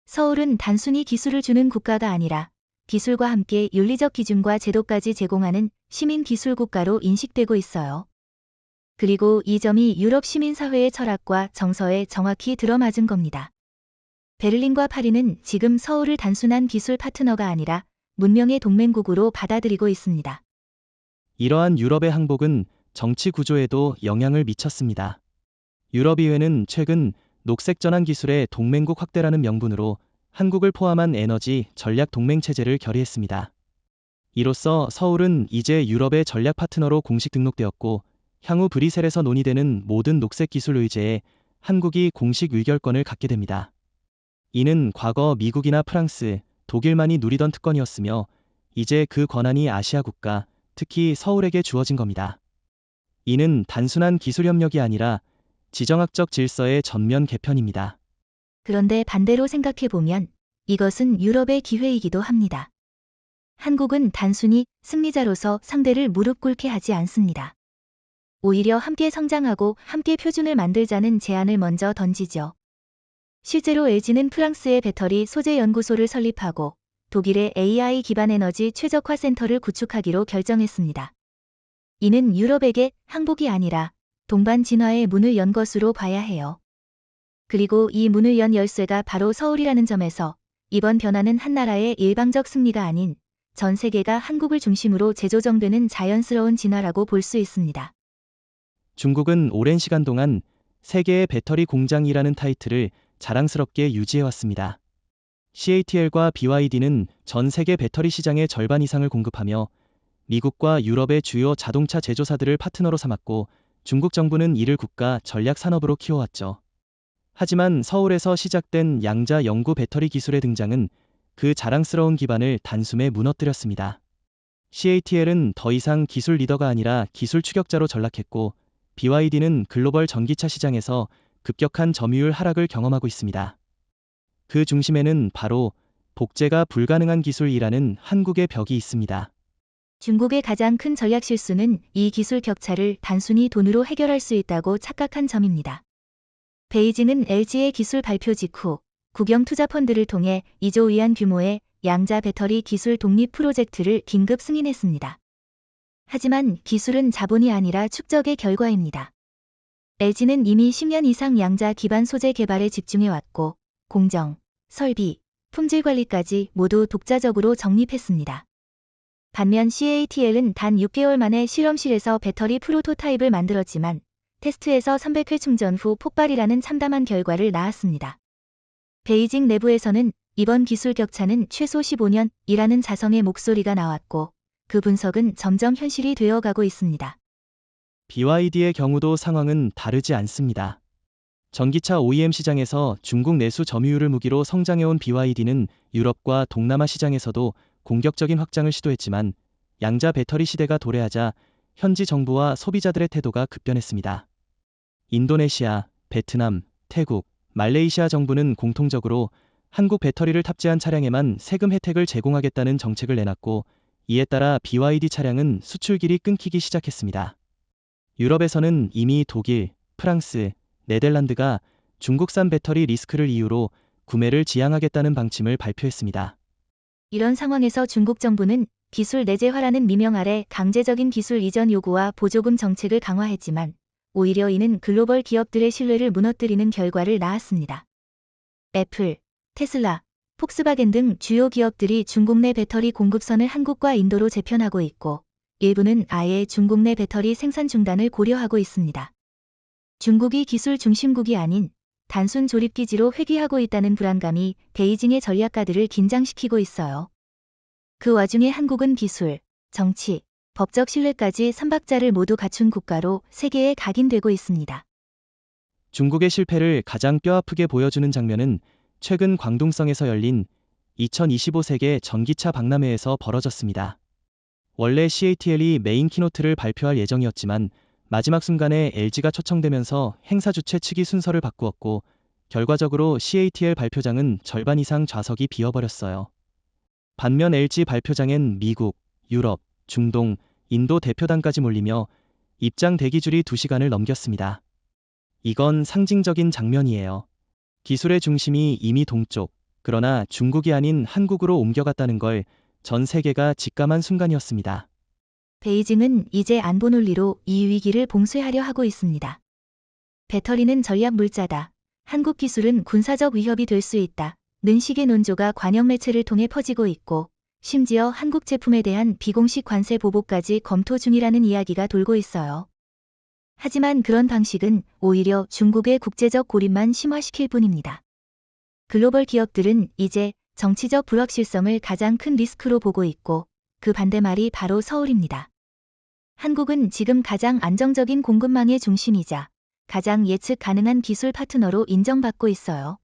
서울은 단순히 기술을 주는 국가가 아니라 기술과 함께 윤리적 기준과 제도까지 제공하는 시민 기술 국가로 인식되고 있어요. 그리고 이 점이 유럽 시민사회의 철학과 정서에 정확히 들어맞은 겁니다. 베를린과 파리는 지금 서울을 단순한 기술 파트너가 아니라 문명의 동맹국으로 받아들이고 있습니다. 이러한 유럽의 항복은 정치 구조에도 영향을 미쳤습니다. 유럽의회는 최근 녹색 전환 기술의 동맹국 확대라는 명분으로 한국을 포함한 에너지 전략 동맹 체제를 결의했습니다. 이로써 서울은 이제 유럽의 전략 파트너로 공식 등록되었고, 향후 브뤼셀에서 논의되는 모든 녹색 기술 의제에 한국이 공식 의결권을 갖게 됩니다. 이는 과거 미국이나 프랑스, 독일만이 누리던 특권이었으며 이제 그 권한이 아시아 국가, 특히 서울에게 주어진 겁니다. 이는 단순한 기술 협력이 아니라 지정학적 질서의 전면 개편입니다. 그런데 반대로 생각해보면 이것은 유럽의 기회이기도 합니다. 한국은 단순히 승리자로서 상대를 무릎 꿇게 하지 않습니다. 오히려 함께 성장하고 함께 표준을 만들자는 제안을 먼저 던지죠. 실제로 LG는 프랑스의 배터리 소재 연구소를 설립하고 독일의 AI 기반 에너지 최적화 센터를 구축하기로 결정했습니다. 이는 유럽에게 항복이 아니라 동반 진화의 문을 연 것으로 봐야 해요. 그리고 이 문을 연 열쇠가 바로 서울이라는 점에서 이번 변화는 한 나라의 일방적 승리가 아닌 전 세계가 한국을 중심으로 재조정되는 자연스러운 진화라고 볼 수 있습니다. 중국은 오랜 시간 동안 세계의 배터리 공장이라는 타이틀을 자랑스럽게 유지해왔습니다. CATL과 BYD는 전 세계 배터리 시장의 절반 이상을 공급하며 미국과 유럽의 주요 자동차 제조사들을 파트너로 삼았고, 중국 정부는 이를 국가 전략 산업으로 키워왔죠. 하지만 서울에서 시작된 양자 영구 배터리 기술의 등장은 그 자랑스러운 기반을 단숨에 무너뜨렸습니다. CATL은 더 이상 기술 리더가 아니라 기술 추격자로 전락했고, BYD는 글로벌 전기차 시장에서 급격한 점유율 하락을 경험하고 있습니다. 그 중심에는 바로 복제가 불가능한 기술이라는 한국의 벽이 있습니다. 중국의 가장 큰 전략 실수는 이 기술 격차를 단순히 돈으로 해결할 수 있다고 착각한 점입니다. 베이징은 LG의 기술 발표 직후 국영 투자 펀드를 통해 2조 위안 규모의 양자 배터리 기술 독립 프로젝트를 긴급 승인했습니다. 하지만 기술은 자본이 아니라 축적의 결과입니다. LG는 이미 10년 이상 양자 기반 소재 개발에 집중해왔고, 공정, 설비, 품질 관리까지 모두 독자적으로 정립했습니다. 반면 CATL은 단 6개월 만에 실험실에서 배터리 프로토타입을 만들었지만 테스트에서 300회 충전 후 폭발이라는 참담한 결과를 낳았습니다. 베이징 내부에서는 이번 기술 격차는 최소 15년이라는 자성의 목소리가 나왔고 그 분석은 점점 현실이 되어가고 있습니다. BYD의 경우도 상황은 다르지 않습니다. 전기차 OEM 시장에서 중국 내수 점유율을 무기로 성장해온 BYD는 유럽과 동남아 시장에서도 공격적인 확장을 시도했지만 양자 배터리 시대가 도래하자 현지 정부와 소비자들의 태도가 급변했습니다. 인도네시아, 베트남, 태국, 말레이시아 정부는 공통적으로 한국 배터리를 탑재한 차량에만 세금 혜택을 제공하겠다는 정책을 내놨고 이에 따라 BYD 차량은 수출길이 끊기기 시작했습니다. 유럽에서는 이미 독일, 프랑스, 네덜란드가 중국산 배터리 리스크를 이유로 구매를 지양하겠다는 방침을 발표했습니다. 이런 상황에서 중국 정부는 기술 내재화라는 미명 아래 강제적인 기술 이전 요구와 보조금 정책을 강화했지만 오히려 이는 글로벌 기업들의 신뢰를 무너뜨리는 결과를 낳았습니다. 애플, 테슬라, 폭스바겐 등 주요 기업들이 중국 내 배터리 공급선을 한국과 인도로 재편하고 있고 일부는 아예 중국 내 배터리 생산 중단을 고려하고 있습니다. 중국이 기술 중심국이 아닌 단순 조립기지로 회귀하고 있다는 불안감이 베이징의 전략가들을 긴장시키고 있어요. 그 와중에 한국은 기술, 정치, 법적 신뢰까지 3박자를 모두 갖춘 국가로 세계에 각인되고 있습니다. 중국의 실패를 가장 뼈아프게 보여주는 장면은 최근 광둥성에서 열린 2025 세계 전기차 박람회에서 벌어졌습니다. 원래 CATL이 메인 키노트를 발표할 예정이었지만 마지막 순간에 LG가 초청되면서 행사 주최 측이 순서를 바꾸었고 결과적으로 CATL 발표장은 절반 이상 좌석이 비어버렸어요. 반면 LG 발표장엔 미국, 유럽, 중동, 인도 대표단까지 몰리며 입장 대기줄이 2시간을 넘겼습니다. 이건 상징적인 장면이에요. 기술의 중심이 이미 동쪽, 그러나 중국이 아닌 한국으로 옮겨갔다는 걸 전 세계가 직감한 순간이었습니다. 베이징은 이제 안보 논리로 이 위기를 봉쇄하려 하고 있습니다. 배터리는 전략 물자다. 한국 기술은 군사적 위협이 될 수 있다. 는 식의 논조가 관영 매체를 통해 퍼지고 있고 심지어 한국 제품에 대한 비공식 관세 보복까지 검토 중이라는 이야기가 돌고 있어요. 하지만 그런 방식은 오히려 중국의 국제적 고립만 심화시킬 뿐입니다. 글로벌 기업들은 이제 정치적 불확실성을 가장 큰 리스크로 보고 있고 그 반대말이 바로 서울입니다. 한국은 지금 가장 안정적인 공급망의 중심이자 가장 예측 가능한 기술 파트너로 인정받고 있어요.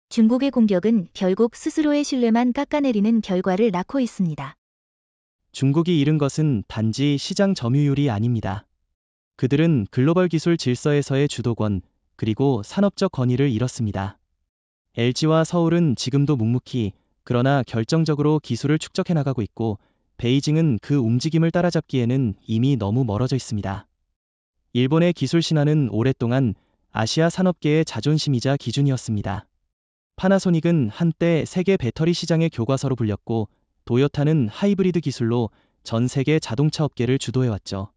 중국의 공격은 결국 스스로의 신뢰만 깎아내리는 결과를 낳고 있습니다. 중국이 잃은 것은 단지 시장 점유율이 아닙니다. 그들은 글로벌 기술 질서에서의 주도권, 그리고 산업적 권위를 잃었습니다. LG와 서울은 지금도 묵묵히, 그러나 결정적으로 기술을 축적해 나가고 있고, 베이징은 그 움직임을 따라잡기에는 이미 너무 멀어져 있습니다. 일본의 기술 신화는 오랫동안 아시아 산업계의 자존심이자 기준이었습니다. 파나소닉은 한때 세계 배터리 시장의 교과서로 불렸고, 도요타는 하이브리드 기술로 전 세계 자동차 업계를 주도해왔죠.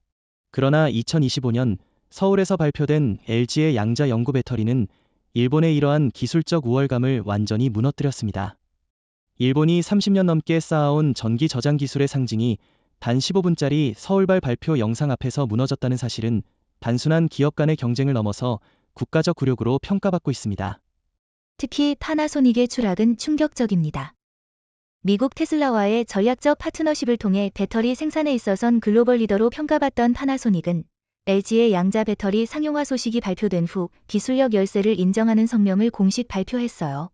그러나 2025년 서울에서 발표된 LG의 양자 연구 배터리는 일본의 이러한 기술적 우월감을 완전히 무너뜨렸습니다. 일본이 30년 넘게 쌓아온 전기 저장 기술의 상징이 단 15분짜리 서울발 발표 영상 앞에서 무너졌다는 사실은 단순한 기업 간의 경쟁을 넘어서 국가적 굴욕으로 평가받고 있습니다. 특히 파나소닉의 추락은 충격적입니다. 미국 테슬라와의 전략적 파트너십을 통해 배터리 생산에 있어선 글로벌 리더로 평가받던 파나소닉은 LG의 양자 배터리 상용화 소식이 발표된 후 기술력 열세를 인정하는 성명을 공식 발표했어요.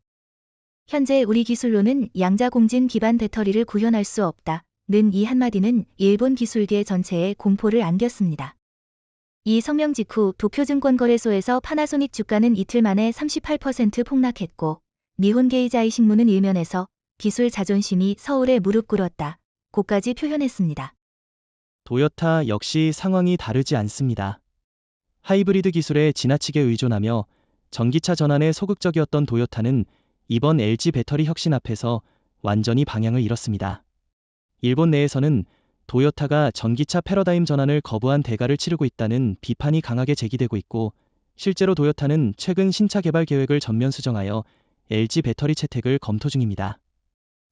현재 우리 기술로는 양자 공진 기반 배터리를 구현할 수 없다. 는 이 한마디는 일본 기술계 전체에 공포를 안겼습니다. 이 성명 직후 도쿄증권거래소에서 파나소닉 주가는 이틀 만에 38% 폭락했고 니혼게이자이 신문은 일면에서 기술 자존심이 서울에 무릎 꿇었다. 고까지 표현했습니다. 도요타 역시 상황이 다르지 않습니다. 하이브리드 기술에 지나치게 의존하며 전기차 전환에 소극적이었던 도요타는 이번 LG 배터리 혁신 앞에서 완전히 방향을 잃었습니다. 일본 내에서는 도요타가 전기차 패러다임 전환을 거부한 대가를 치르고 있다는 비판이 강하게 제기되고 있고, 실제로 도요타는 최근 신차 개발 계획을 전면 수정하여 LG 배터리 채택을 검토 중입니다.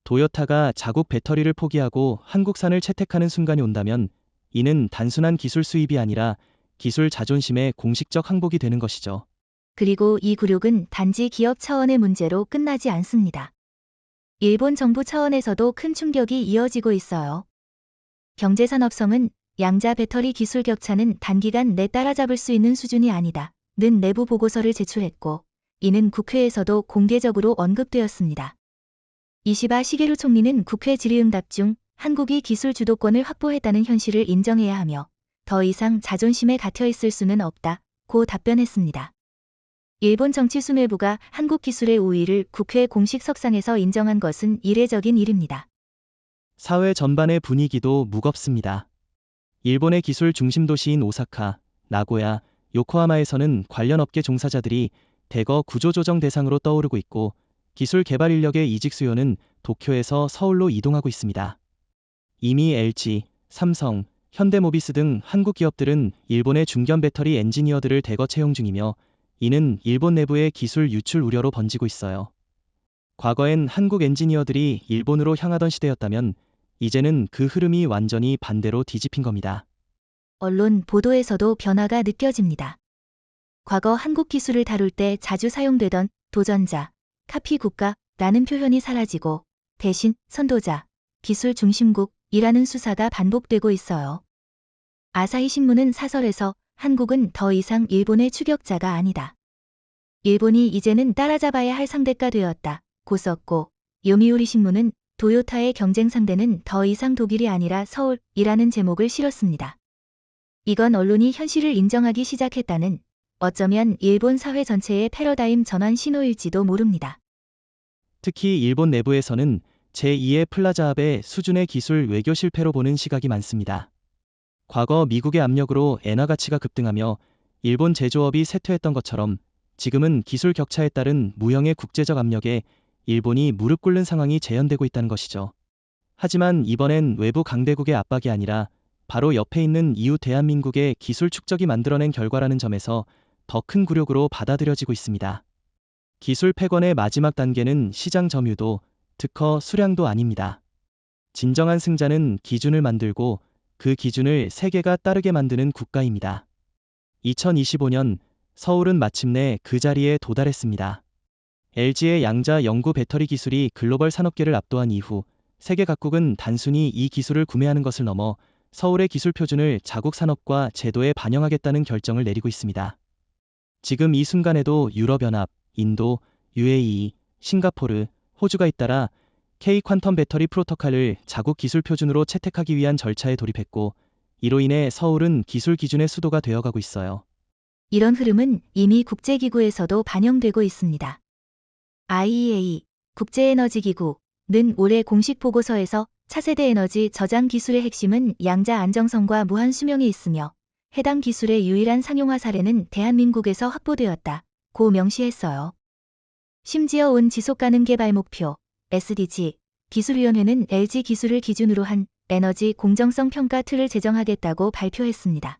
도요타가 자국 배터리를 포기하고 한국산을 채택하는 순간이 온다면 이는 단순한 기술 수입이 아니라 기술 자존심의 공식적 항복이 되는 것이죠. 그리고 이 굴욕은 단지 기업 차원의 문제로 끝나지 않습니다. 일본 정부 차원에서도 큰 충격이 이어지고 있어요. 경제산업성은 양자 배터리 기술 격차는 단기간 내 따라잡을 수 있는 수준이 아니다. 는 내부 보고서를 제출했고, 이는 국회에서도 공개적으로 언급되었습니다. 이시바 시게루 총리는 국회 질의응답 중 한국이 기술 주도권을 확보했다는 현실을 인정해야 하며 더 이상 자존심에 갇혀 있을 수는 없다. 고 답변했습니다. 일본 정치수뇌부가 한국 기술의 우위를 국회 공식 석상에서 인정한 것은 이례적인 일입니다. 사회 전반의 분위기도 무겁습니다. 일본의 기술 중심 도시인 오사카, 나고야, 요코하마에서는 관련 업계 종사자들이 대거 구조조정 대상으로 떠오르고 있고 기술 개발 인력의 이직 수요는 도쿄에서 서울로 이동하고 있습니다. 이미 LG, 삼성, 현대모비스 등 한국 기업들은 일본의 중견 배터리 엔지니어들을 대거 채용 중이며 이는 일본 내부의 기술 유출 우려로 번지고 있어요. 과거엔 한국 엔지니어들이 일본으로 향하던 시대였다면 이제는 그 흐름이 완전히 반대로 뒤집힌 겁니다. 언론 보도에서도 변화가 느껴집니다. 과거 한국 기술을 다룰 때 자주 사용되던 도전자, 카피 국가라는 표현이 사라지고 대신 선도자, 기술 중심국이라는 수사가 반복되고 있어요. 아사히 신문은 사설에서 한국은 더 이상 일본의 추격자가 아니다. 일본이 이제는 따라잡아야 할 상대가 되었다. 고 썼고, 요미우리 신문은 도요타의 경쟁 상대는 더 이상 독일이 아니라 서울이라는 제목을 실었습니다. 이건 언론이 현실을 인정하기 시작했다는 어쩌면 일본 사회 전체의 패러다임 전환 신호일지도 모릅니다. 특히 일본 내부에서는 제2의 플라자합의 수준의 기술 외교 실패로 보는 시각이 많습니다. 과거 미국의 압력으로 엔화 가치가 급등하며 일본 제조업이 쇠퇴했던 것처럼 지금은 기술 격차에 따른 무형의 국제적 압력에 일본이 무릎 꿇는 상황이 재현되고 있다는 것이죠. 하지만 이번엔 외부 강대국의 압박이 아니라 바로 옆에 있는 이웃 대한민국의 기술 축적이 만들어낸 결과라는 점에서 더 큰 굴욕으로 받아들여지고 있습니다. 기술 패권의 마지막 단계는 시장 점유도, 특허 수량도 아닙니다. 진정한 승자는 기준을 만들고 그 기준을 세계가 따르게 만드는 국가입니다. 2025년 서울은 마침내 그 자리에 도달했습니다. LG의 양자 영구 배터리 기술이 글로벌 산업계를 압도한 이후 세계 각국은 단순히 이 기술을 구매하는 것을 넘어 서울의 기술 표준을 자국 산업과 제도에 반영하겠다는 결정을 내리고 있습니다. 지금 이 순간에도 유럽연합, 인도, UAE, 싱가포르, 호주가 잇따라 K 퀀텀 배터리 프로토콜을 자국 기술 표준으로 채택하기 위한 절차에 돌입했고 이로 인해 서울은 기술 기준의 수도가 되어가고 있어요. 이런 흐름은 이미 국제기구에서도 반영되고 있습니다. IEA, 국제에너지기구는 올해 공식 보고서에서 차세대 에너지 저장 기술의 핵심은 양자 안정성과 무한 수명에 있으며 해당 기술의 유일한 상용화 사례는 대한민국에서 확보되었다고 명시했어요. 심지어 온 지속가능 개발 목표 SDG 기술위원회는 LG 기술을 기준으로 한 에너지 공정성 평가 틀을 제정하겠다고 발표했습니다.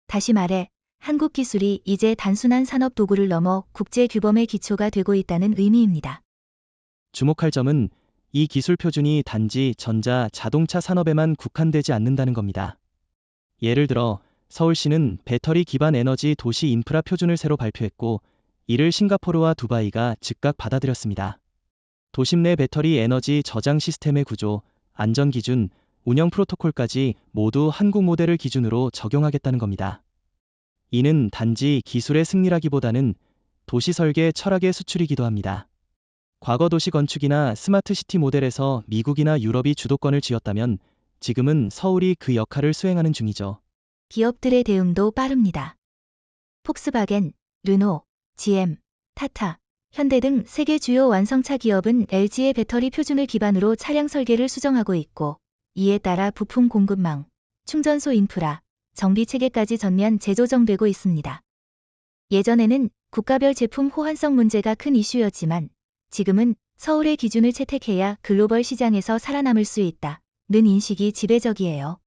다시 말해 한국 기술이 이제 단순한 산업 도구를 넘어 국제 규범의 기초가 되고 있다는 의미입니다. 주목할 점은 이 기술 표준이 단지 전자, 자동차 산업에만 국한되지 않는다는 겁니다. 예를 들어 서울시는 배터리 기반 에너지 도시 인프라 표준을 새로 발표했고 이를 싱가포르와 두바이가 즉각 받아들였습니다. 도심 내 배터리 에너지 저장 시스템의 구조, 안전 기준, 운영 프로토콜까지 모두 한국 모델을 기준으로 적용하겠다는 겁니다. 이는 단지 기술의 승리라기보다는 도시 설계 철학의 수출이기도 합니다. 과거 도시 건축이나 스마트 시티 모델에서 미국이나 유럽이 주도권을 쥐었다면 지금은 서울이 그 역할을 수행하는 중이죠. 기업들의 대응도 빠릅니다. 폭스바겐, 르노, GM, 타타, 현대 등 세계 주요 완성차 기업은 LG의 배터리 표준을 기반으로 차량 설계를 수정하고 있고 이에 따라 부품 공급망, 충전소 인프라, 정비 체계까지 전면 재조정되고 있습니다. 예전에는 국가별 제품 호환성 문제가 큰 이슈였지만 지금은 서울의 기준을 채택해야 글로벌 시장에서 살아남을 수 있다는 인식이 지배적이에요.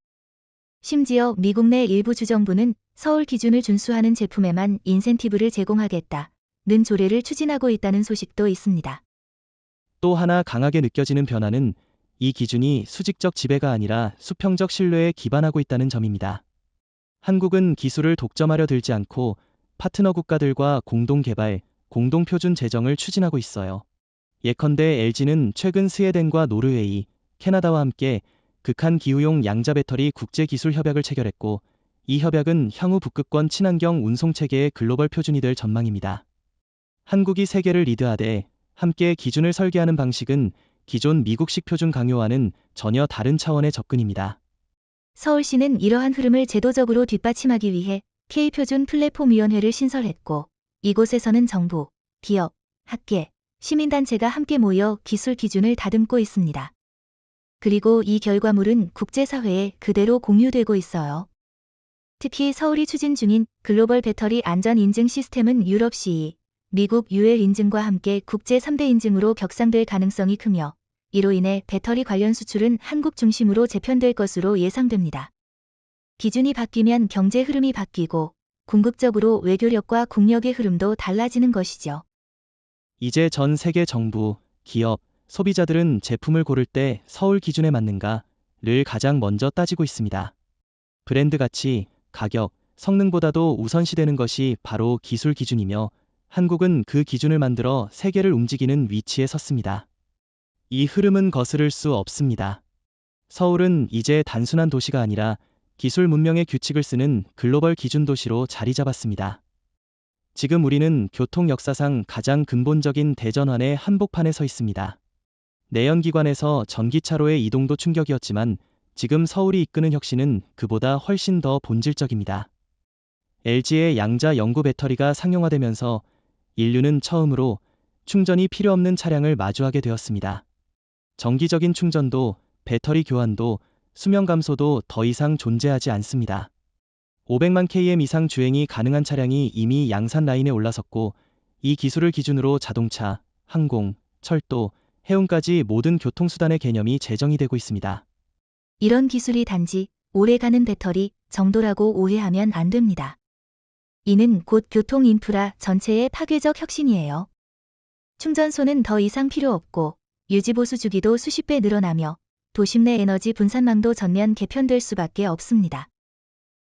심지어 미국 내 일부 주정부는 서울 기준을 준수하는 제품에만 인센티브를 제공하겠다는 조례를 추진하고 있다는 소식도 있습니다. 또 하나 강하게 느껴지는 변화는 이 기준이 수직적 지배가 아니라 수평적 신뢰에 기반하고 있다는 점입니다. 한국은 기술을 독점하려 들지 않고 파트너 국가들과 공동 개발, 공동 표준 제정을 추진하고 있어요. 예컨대 LG는 최근 스웨덴과 노르웨이, 캐나다와 함께 극한 기후용 양자 배터리 국제 기술 협약을 체결했고, 이 협약은 향후 북극권 친환경 운송 체계의 글로벌 표준이 될 전망입니다. 한국이 세계를 리드하되 함께 기준을 설계하는 방식은 기존 미국식 표준 강요와는 전혀 다른 차원의 접근입니다. 서울시는 이러한 흐름을 제도적으로 뒷받침하기 위해 K표준 플랫폼위원회를 신설했고, 이곳에서는 정부, 기업, 학계, 시민단체가 함께 모여 기술 기준을 다듬고 있습니다. 그리고 이 결과물은 국제사회에 그대로 공유되고 있어요. 특히 서울이 추진 중인 글로벌 배터리 안전 인증 시스템은 유럽 CE, 미국 UL 인증과 함께 국제 3대 인증으로 격상될 가능성이 크며, 이로 인해 배터리 관련 수출은 한국 중심으로 재편될 것으로 예상됩니다. 기준이 바뀌면 경제 흐름이 바뀌고 궁극적으로 외교력과 국력의 흐름도 달라지는 것이죠. 이제 전 세계 정부, 기업, 소비자들은 제품을 고를 때 서울 기준에 맞는가를 가장 먼저 따지고 있습니다. 브랜드 가치, 가격, 성능보다도 우선시되는 것이 바로 기술 기준이며, 한국은 그 기준을 만들어 세계를 움직이는 위치에 섰습니다. 이 흐름은 거스를 수 없습니다. 서울은 이제 단순한 도시가 아니라 기술 문명의 규칙을 쓰는 글로벌 기준 도시로 자리 잡았습니다. 지금 우리는 교통 역사상 가장 근본적인 대전환의 한복판에 서 있습니다. 내연기관에서 전기차로의 이동도 충격이었지만, 지금 서울이 이끄는 혁신은 그보다 훨씬 더 본질적입니다. LG의 양자 영구 배터리가 상용화되면서 인류는 처음으로 충전이 필요 없는 차량을 마주하게 되었습니다. 정기적인 충전도, 배터리 교환도, 수명 감소도 더 이상 존재하지 않습니다. 500만 km 이상 주행이 가능한 차량이 이미 양산 라인에 올라섰고, 이 기술을 기준으로 자동차, 항공, 철도, 해운까지 모든 교통수단의 개념이 제정이 되고 있습니다. 이런 기술이 단지 오래가는 배터리 정도라고 오해하면 안 됩니다. 이는 곧 교통 인프라 전체의 파괴적 혁신이에요. 충전소는 더 이상 필요 없고, 유지보수 주기도 수십 배 늘어나며 도심 내 에너지 분산망도 전면 개편될 수밖에 없습니다.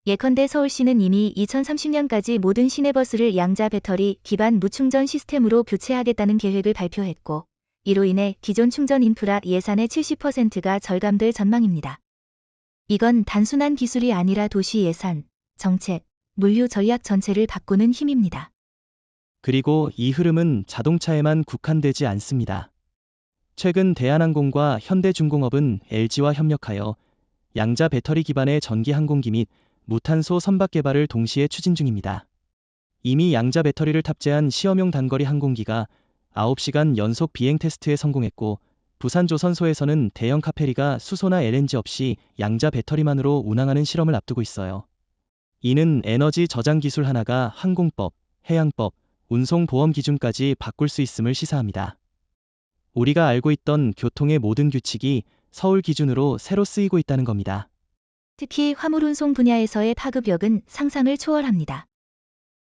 예컨대 서울시는 이미 2030년까지 모든 시내버스를 양자 배터리 기반 무충전 시스템으로 교체하겠다는 계획을 발표했고, 이로 인해 기존 충전 인프라 예산의 70%가 절감될 전망입니다. 이건 단순한 기술이 아니라 도시 예산, 정책, 물류 전략 전체를 바꾸는 힘입니다. 그리고 이 흐름은 자동차에만 국한되지 않습니다. 최근 대한항공과 현대중공업은 LG와 협력하여 양자 배터리 기반의 전기 항공기 및 무탄소 선박 개발을 동시에 추진 중입니다. 이미 양자 배터리를 탑재한 시험용 단거리 항공기가 9시간 연속 비행 테스트에 성공했고, 부산 조선소에서는 대형 카페리가 수소나 LNG 없이 양자 배터리만으로 운항하는 실험을 앞두고 있어요. 이는 에너지 저장 기술 하나가 항공법, 해양법, 운송보험 기준까지 바꿀 수 있음을 시사합니다. 우리가 알고 있던 교통의 모든 규칙이 서울 기준으로 새로 쓰이고 있다는 겁니다. 특히 화물운송 분야에서의 파급력은 상상을 초월합니다.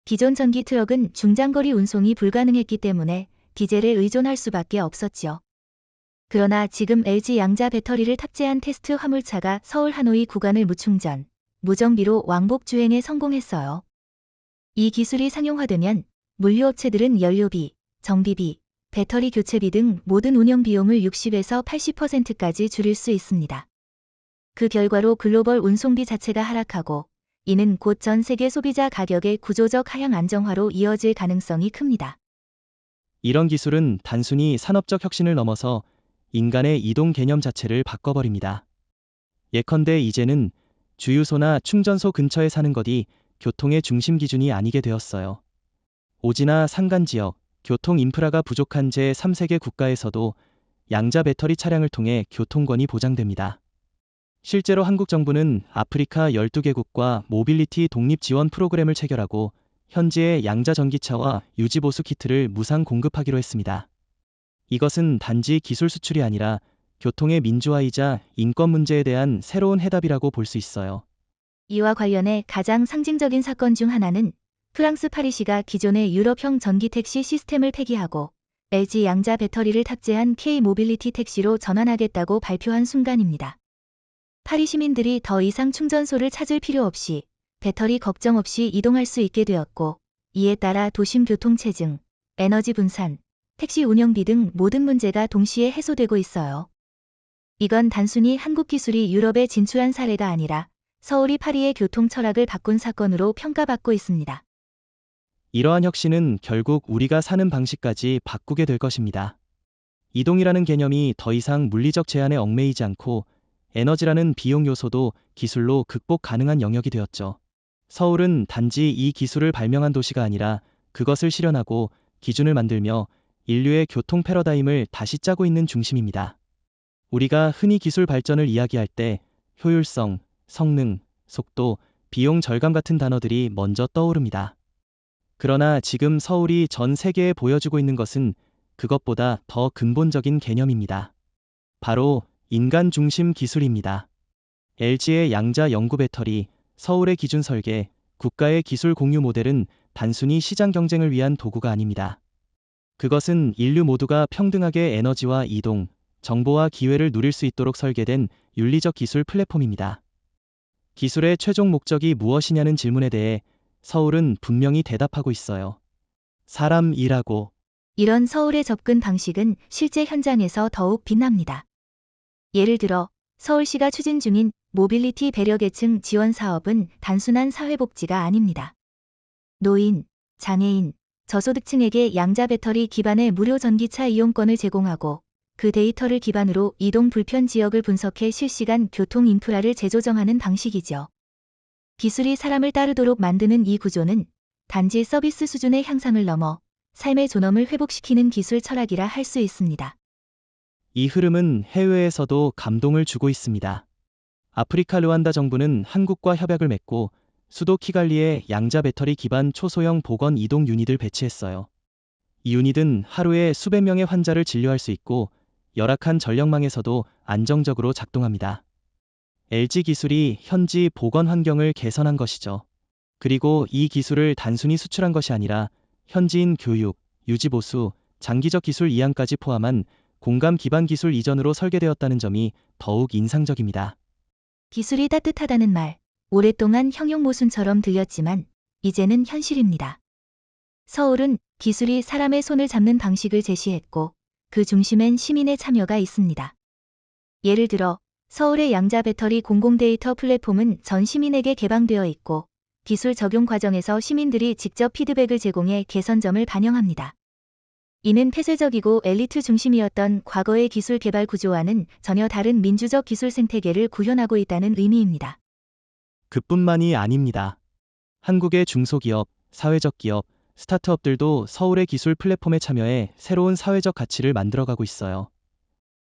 기존 전기 트럭은 중장거리 운송이 불가능했기 때문에 디젤에 의존할 수밖에 없었지요. 그러나 지금 LG 양자 배터리를 탑재한 테스트 화물차가 서울 하노이 구간을 무충전, 무정비로 왕복 주행에 성공했어요. 이 기술이 상용화되면 물류업체들은 연료비, 정비비, 배터리 교체비 등 모든 운영 비용을 60에서 80%까지 줄일 수 있습니다. 그 결과로 글로벌 운송비 자체가 하락하고, 이는 곧 전 세계 소비자 가격의 구조적 하향 안정화로 이어질 가능성이 큽니다. 이런 기술은 단순히 산업적 혁신을 넘어서 인간의 이동 개념 자체를 바꿔버립니다. 예컨대 이제는 주유소나 충전소 근처에 사는 것이 교통의 중심 기준이 아니게 되었어요. 오지나 산간지역, 교통 인프라가 부족한 제3세계 국가에서도 양자 배터리 차량을 통해 교통권이 보장됩니다. 실제로 한국 정부는 아프리카 12개국과 모빌리티 독립 지원 프로그램을 체결하고, 현지의 양자 전기차와 유지보수 키트를 무상 공급하기로 했습니다. 이것은 단지 기술 수출이 아니라 교통의 민주화이자 인권 문제에 대한 새로운 해답이라고 볼 수 있어요. 이와 관련해 가장 상징적인 사건 중 하나는 프랑스 파리시가 기존의 유럽형 전기 택시 시스템을 폐기하고 LG 양자 배터리를 탑재한 K 모빌리티 택시로 전환하겠다고 발표한 순간입니다. 파리 시민들이 더 이상 충전소를 찾을 필요 없이 배터리 걱정 없이 이동할 수 있게 되었고, 이에 따라 도심 교통 체증, 에너지 분산, 택시 운영비 등 모든 문제가 동시에 해소되고 있어요. 이건 단순히 한국 기술이 유럽에 진출한 사례가 아니라 서울이 파리의 교통 철학을 바꾼 사건으로 평가받고 있습니다. 이러한 혁신은 결국 우리가 사는 방식까지 바꾸게 될 것입니다. 이동이라는 개념이 더 이상 물리적 제한에 얽매이지 않고 에너지라는 비용 요소도 기술로 극복 가능한 영역이 되었죠. 서울은 단지 이 기술을 발명한 도시가 아니라 그것을 실현하고 기준을 만들며 인류의 교통 패러다임을 다시 짜고 있는 중심입니다. 우리가 흔히 기술 발전을 이야기할 때 효율성, 성능, 속도, 비용 절감 같은 단어들이 먼저 떠오릅니다. 그러나 지금 서울이 전 세계에 보여주고 있는 것은 그것보다 더 근본적인 개념입니다. 바로 인간 중심 기술입니다. LG의 양자 영구 배터리, 서울의 기준 설계, 국가의 기술 공유 모델은 단순히 시장 경쟁을 위한 도구가 아닙니다. 그것은 인류 모두가 평등하게 에너지와 이동, 정보와 기회를 누릴 수 있도록 설계된 윤리적 기술 플랫폼입니다. 기술의 최종 목적이 무엇이냐는 질문에 대해 서울은 분명히 대답하고 있어요. 사람 일하고. 이런 서울의 접근 방식은 실제 현장에서 더욱 빛납니다. 예를 들어 서울시가 추진 중인 모빌리티 배려계층 지원 사업은 단순한 사회복지가 아닙니다. 노인, 장애인, 저소득층에게 양자 배터리 기반의 무료 전기차 이용권을 제공하고 그 데이터를 기반으로 이동 불편 지역을 분석해 실시간 교통 인프라를 재조정하는 방식이죠. 기술이 사람을 따르도록 만드는 이 구조는 단지 서비스 수준의 향상을 넘어 삶의 존엄을 회복시키는 기술 철학이라 할 수 있습니다. 이 흐름은 해외에서도 감동을 주고 있습니다. 아프리카 르완다 정부는 한국과 협약을 맺고 수도 키갈리에 양자 배터리 기반 초소형 보건 이동 유닛을 배치했어요. 이 유닛은 하루에 수백 명의 환자를 진료할 수 있고 열악한 전력망에서도 안정적으로 작동합니다. LG 기술이 현지 보건 환경을 개선한 것이죠. 그리고 이 기술을 단순히 수출한 것이 아니라 현지인 교육, 유지보수, 장기적 기술 이양까지 포함한 공감 기반 기술 이전으로 설계되었다는 점이 더욱 인상적입니다. 기술이 따뜻하다는 말, 오랫동안 형용 모순처럼 들렸지만 이제는 현실입니다. 서울은 기술이 사람의 손을 잡는 방식을 제시했고 그 중심엔 시민의 참여가 있습니다. 예를 들어 서울의 양자 배터리 공공 데이터 플랫폼은 전 시민에게 개방되어 있고 기술 적용 과정에서 시민들이 직접 피드백을 제공해 개선점을 반영합니다. 이는 폐쇄적이고 엘리트 중심이었던 과거의 기술 개발 구조와는 전혀 다른 민주적 기술 생태계를 구현하고 있다는 의미입니다. 그뿐만이 아닙니다. 한국의 중소기업, 사회적 기업, 스타트업들도 서울의 기술 플랫폼에 참여해 새로운 사회적 가치를 만들어가고 있어요.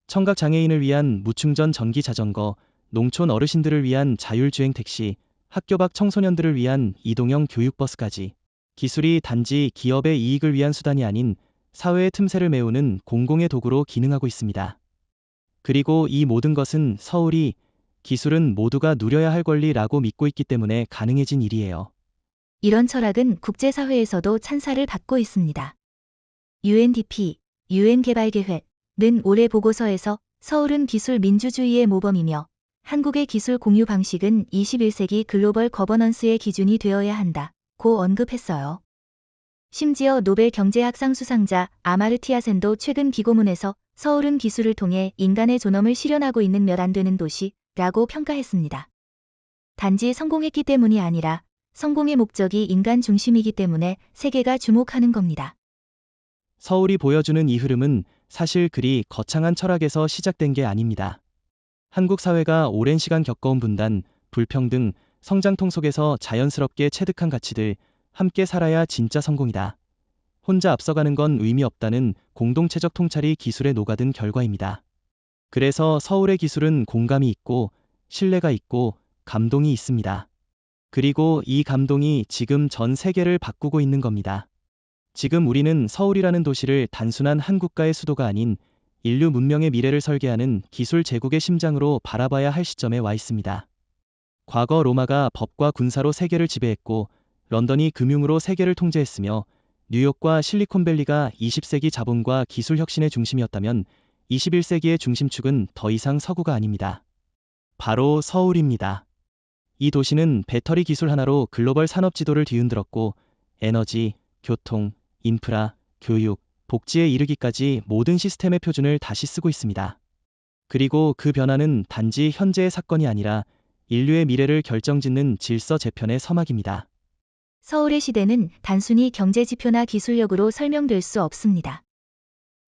청각 장애인을 위한 무충전 전기 자전거, 농촌 어르신들을 위한 자율주행 택시, 학교 밖 청소년들을 위한 이동형 교육버스까지 기술이 단지 기업의 이익을 위한 수단이 아닌 사회의 틈새를 메우는 공공의 도구로 기능하고 있습니다. 그리고 이 모든 것은 서울이 기술은 모두가 누려야 할 권리라고 믿고 있기 때문에 가능해진 일이에요. 이런 철학은 국제사회에서도 찬사를 받고 있습니다. UNDP, UN 개발계획은 올해 보고서에서 서울은 기술 민주주의의 모범이며 한국의 기술 공유 방식은 21세기 글로벌 거버넌스의 기준이 되어야 한다고 언급했어요. 심지어 노벨 경제학상 수상자 아마르티아 센도 최근 기고문에서 서울은 기술을 통해 인간의 존엄을 실현하고 있는 몇 안 되는 도시라고 평가했습니다. 단지 성공했기 때문이 아니라 성공의 목적이 인간 중심이기 때문에 세계가 주목하는 겁니다. 서울이 보여주는 이 흐름은 사실 그리 거창한 철학에서 시작된 게 아닙니다. 한국 사회가 오랜 시간 겪어온 분단, 불평등, 성장통 속에서 자연스럽게 체득한 가치들, 함께 살아야 진짜 성공이다. 혼자 앞서가는 건 의미 없다는 공동체적 통찰이 기술에 녹아든 결과입니다. 그래서 서울의 기술은 공감이 있고, 신뢰가 있고, 감동이 있습니다. 그리고 이 감동이 지금 전 세계를 바꾸고 있는 겁니다. 지금 우리는 서울이라는 도시를 단순한 한 국가의 수도가 아닌 인류 문명의 미래를 설계하는 기술 제국의 심장으로 바라봐야 할 시점에 와 있습니다. 과거 로마가 법과 군사로 세계를 지배했고 런던이 금융으로 세계를 통제했으며 뉴욕과 실리콘밸리가 20세기 자본과 기술 혁신의 중심이었다면 21세기의 중심축은 더 이상 서구가 아닙니다. 바로 서울입니다. 이 도시는 배터리 기술 하나로 글로벌 산업 지도를 뒤흔들었고 에너지, 교통, 인프라, 교육, 복지에 이르기까지 모든 시스템의 표준을 다시 쓰고 있습니다. 그리고 그 변화는 단지 현재의 사건이 아니라 인류의 미래를 결정짓는 질서 재편의 서막입니다. 서울의 시대는 단순히 경제 지표나 기술력으로 설명될 수 없습니다.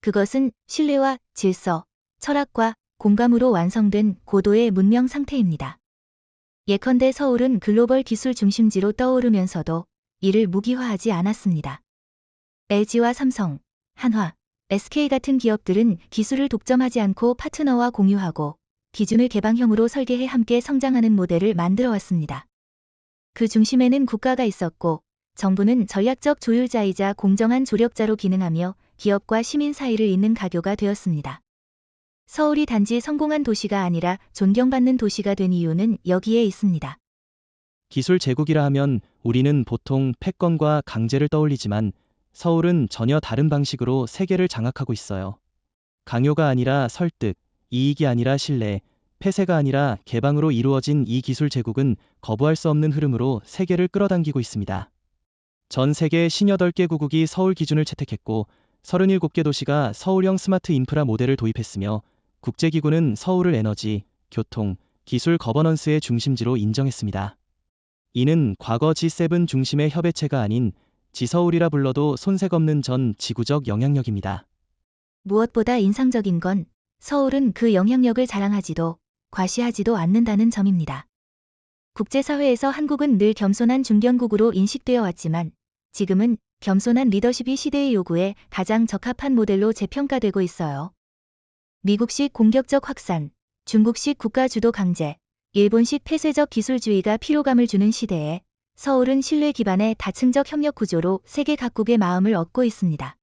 그것은 신뢰와 질서, 철학과 공감으로 완성된 고도의 문명 상태입니다. 예컨대 서울은 글로벌 기술 중심지로 떠오르면서도 이를 무기화하지 않았습니다. LG와 삼성, 한화, SK 같은 기업들은 기술을 독점하지 않고 파트너와 공유하고 기준을 개방형으로 설계해 함께 성장하는 모델을 만들어 왔습니다. 그 중심에는 국가가 있었고 정부는 전략적 조율자이자 공정한 조력자로 기능하며 기업과 시민 사이를 잇는 가교가 되었습니다. 서울이 단지 성공한 도시가 아니라 존경받는 도시가 된 이유는 여기에 있습니다. 기술 제국이라 하면 우리는 보통 패권과 강제를 떠올리지만 서울은 전혀 다른 방식으로 세계를 장악하고 있어요. 강요가 아니라 설득, 이익이 아니라 신뢰, 폐쇄가 아니라 개방으로 이루어진 이 기술 제국은 거부할 수 없는 흐름으로 세계를 끌어당기고 있습니다. 전 세계 58개국이 서울 기준을 채택했고 37개 도시가 서울형 스마트 인프라 모델을 도입했으며 국제기구는 서울을 에너지, 교통, 기술 거버넌스의 중심지로 인정했습니다. 이는 과거 G7 중심의 협의체가 아닌 지서울이라 불러도 손색 없는 전 지구적 영향력입니다. 무엇보다 인상적인 건 서울은 그 영향력을 자랑하지도 과시하지도 않는다는 점입니다. 국제사회에서 한국은 늘 겸손한 중견국으로 인식되어 왔지만 지금은 겸손한 리더십이 시대의 요구에 가장 적합한 모델로 재평가되고 있어요. 미국식 공격적 확산, 중국식 국가주도 강제, 일본식 폐쇄적 기술주의가 피로감을 주는 시대에 서울은 신뢰 기반의 다층적 협력 구조로 세계 각국의 마음을 얻고 있습니다.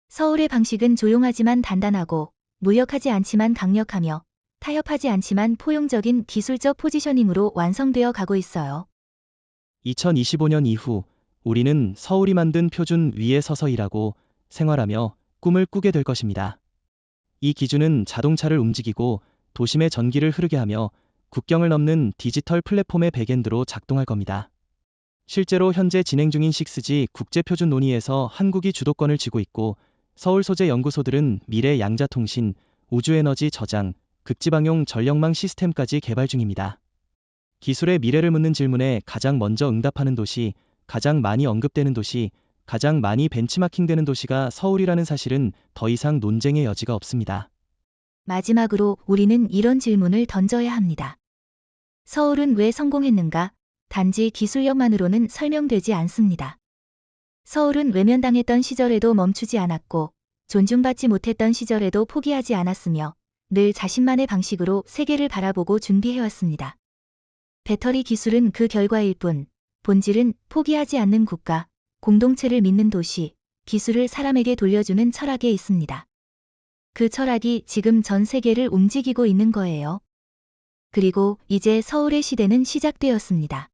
서울의 방식은 조용하지만 단단하고 무력하지 않지만 강력하며 타협하지 않지만 포용적인 기술적 포지셔닝으로 완성되어 가고 있어요. 2025년 이후 우리는 서울이 만든 표준 위에 서서 일하고 생활하며 꿈을 꾸게 될 것입니다. 이 기준은 자동차를 움직이고 도심의 전기를 흐르게 하며 국경을 넘는 디지털 플랫폼의 백엔드로 작동할 겁니다. 실제로 현재 진행 중인 6G 국제표준 논의에서 한국이 주도권을 쥐고 있고 서울 소재 연구소들은 미래 양자통신, 우주에너지 저장, 극지방용 전력망 시스템까지 개발 중입니다. 기술의 미래를 묻는 질문에 가장 먼저 응답하는 도시, 가장 많이 언급되는 도시, 가장 많이 벤치마킹되는 도시가 서울이라는 사실은 더 이상 논쟁의 여지가 없습니다. 마지막으로 우리는 이런 질문을 던져야 합니다. 서울은 왜 성공했는가? 단지 기술력만으로는 설명되지 않습니다. 서울은 외면당했던 시절에도 멈추지 않았고 존중받지 못했던 시절에도 포기하지 않았으며 늘 자신만의 방식으로 세계를 바라보고 준비해왔습니다. 배터리 기술은 그 결과일 뿐, 본질은 포기하지 않는 국가, 공동체를 믿는 도시, 기술을 사람에게 돌려주는 철학에 있습니다. 그 철학이 지금 전 세계를 움직이고 있는 거예요. 그리고 이제 서울의 시대는 시작되었습니다.